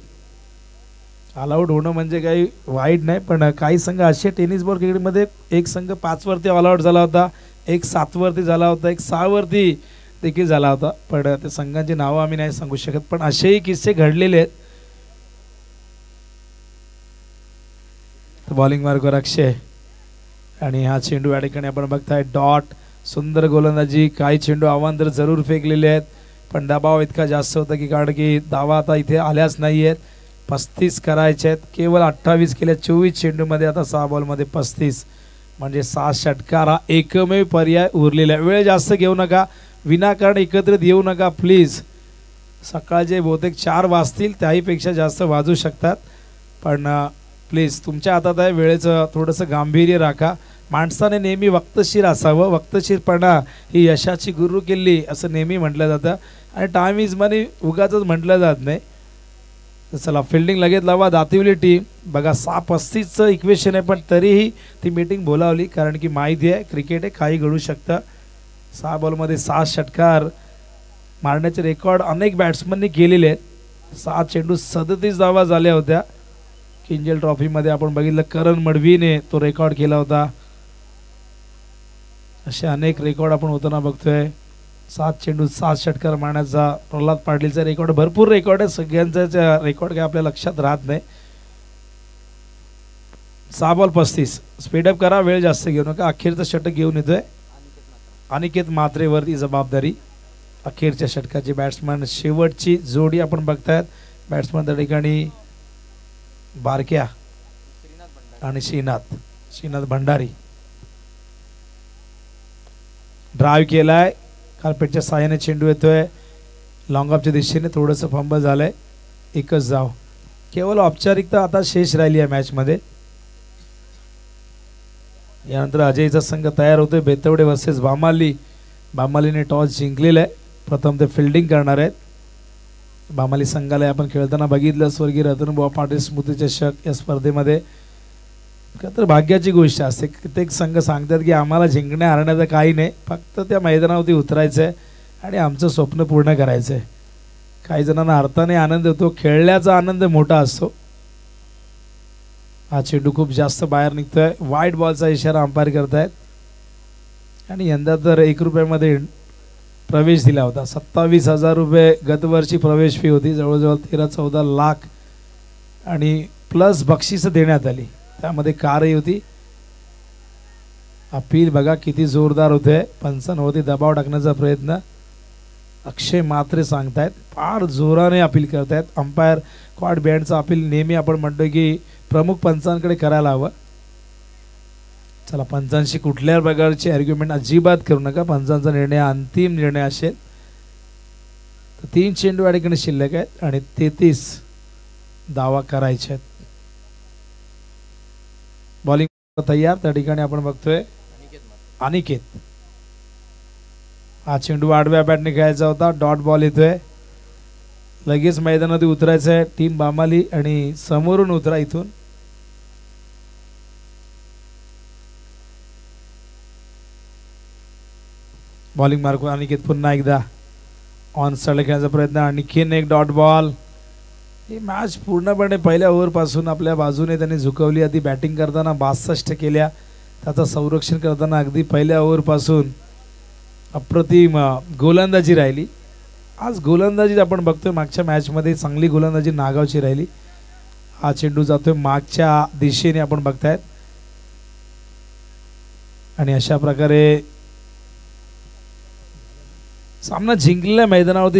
ऑल आउट होणं म्हणजे काही वाईट नाही, पण काही संघ असे टेनिस बॉल क्रिकेटमध्ये एक संघ 5 वरती ऑल आउट झाला होता, एक 7 वरती झाला होता, एक 6 वरती देखील झाला होता, पण त्या संघांची नावं आम्ही नाही सांगू शकत, पण असेही किस्से घडलेले आहेत. बॉलिंग मार्कवर अक्षय आणि हा चेंडू या ठिकाणी आपण बघताय डॉट. सुंदर गोलंदाजी. काही चेंडू अवांतर जरूर फेकलेले आहेत, पण दबाव इतका जास्त होता की कारण की धावा आता इथे आल्याच नाही आहेत. 35 करायचे आहेत, केवळ 28 केल्या 24 चेंडूमध्ये. आता 6 बॉलमध्ये 35 म्हणजे 6 षटकार हा एकमेव पर्याय उरलेला आहे. वेळ जास्त घेऊ नका, विनाकारण एकत्रित येऊ नका प्लीज. सकाळचे बहुतेक 4 वाजतील, त्याहीपेक्षा जास्त वाजू शकतात, पण प्लीज तुमच्या हातात आहे. वेळेचं थोडंसं गांभीर्य राखा. माणसाने नेहमी वक्तशीर असावं. वक्तशीरपणा ही यशाची गुरु किल्ली असं नेहमी म्हटलं जातं आणि टाइम इज मनी उगाच म्हटलं जात नाही. चला फिल्डिंग लगेच लावा दातिवली टीम. बघा 6-35चं इक्वेशन आहे, पण तरीही ती मीटिंग बोलावली कारण की माहिती आहे क्रिकेट आहे, काही घडू शकतं. 6 बॉलमध्ये 6 षटकार मारण्याचे रेकॉर्ड अनेक बॅट्समननी केलेले आहेत. 6 चेंडू 37 धावा झाल्या होत्या. किंजल ट्रॉफीमध्ये आपण बघितलं करण मडवीने तो रेकॉर्ड केला होता. असे अनेक रेकॉर्ड आपण होताना बघतोय. 7 चेंडू 7 षटकार मारण्याचा प्रल्हाद पाटीलचा रेकॉर्ड. भरपूर रेकॉर्ड आहे, सगळ्यांचा रेकॉर्ड काय आपल्या लक्षात राहत नाही. 6 बॉल 35. स्पीडअप करा, वेळ जास्त घेऊ नका. अखेरचं षटक घेऊन येतोय अनिकेत म्हात्रेवरती जबाबदारी. अखेरच्या षटकाची बॅट्समन शेवटची जोडी आपण बघतायत. बॅट्समन त्या ठिकाणी बारक्या आणि श्रीनाथ भंडारी. ड्राईव्ह केलाय, कार्पेटच्या साहाय्याने चेंडू येतोय लॉंग ऑफच्या दिशेने. थोडंसं फंबल झालंय, एकच धाव. केवळ औपचारिकता आता शेष राहिली आहे मॅचमध्ये. यानंतर अजयचा संघ तयार होतोय. बेतवडे वर्सेस बामाली. बामालीने टॉस जिंकलेला आहे. प्रथम ते फिल्डिंग करणार आहेत. बामाली संघाला आपण खेळताना बघितलं स्वर्गीय रतनबुवा पाटील स्मृती चषक या स्पर्धेमध्ये. तर भाग्याची गोष्ट असते. कित्येक संघ सांगतात की आम्हाला जिंकण्या हरण्याचं काही नाही, फक्त त्या मैदानावरती उतरायचं आहे आणि आमचं स्वप्न पूर्ण करायचं आहे. काही जणांना अर्थाने आनंद होतो, खेळण्याचा आनंद मोठा असतो. हा चेंडू खूप जास्त बाहेर निघतोय. वाईट बॉलचा इशारा अंपायर करतायत आणि यंदा तर 1 रुपयामध्ये प्रवेश दिला होता. 27,000 रुपये गतवर्षी प्रवेश फी होती. जवळजवळ 13-14 लाख आणि प्लस बक्षीसं देण्यात आली. त्यामध्ये कारही होती. अपील बघा किती जोरदार होते. पंचांवरती दबाव टाकण्याचा प्रयत्न अक्षय म्हात्रे सांगतायत. फार जोराने अपील करतायत. अंपायर क्वाड बँडचा अपील नेहमी आपण म्हणतो की प्रमुख पंचांकडे करायला हवं. चला पंचांशी कुठल्या प्रकारची आर्ग्युमेंट अजिबात करू नका. पंचांचा निर्णय अंतिम निर्णय असेल. 3 चेंडू या ठिकाणी शिल्लक आहेत आणि 33 धावा करायचे आहेत. बॉलिंग तयार. त्या ठिकाणी आपण बघतोय अनिकेत. हा चेंडू आडव्या बॅटने खेळायचा होता. डॉट बॉल येतोय. लगेच मैदानात उतरायचं आहे टीम बामाली आणि समोरून उतरा इथून. बॉलिंग मार्क अनिकेत पुन्हा एकदा ऑन साइड खेळण्याचा प्रयत्न. आणखीन एक डॉट बॉल. ही मॅच पूर्णपणे पहिल्या ओव्हरपासून आपल्या बाजूने त्यांनी झुकवली. आधी बॅटिंग करताना 62 केल्या, त्याचं संरक्षण करताना अगदी पहिल्या ओव्हरपासून अप्रतिम गोलंदाजी राहिली. आज गोलंदाजी आपण बघतोय मागच्या मॅचमध्ये चांगली गोलंदाजी नागावची राहिली. हा चेंडू जातोय मागच्या दिशेने आपण बघतायत आणि अशा प्रकारे सामना जिंकलेल्या मैदानावरती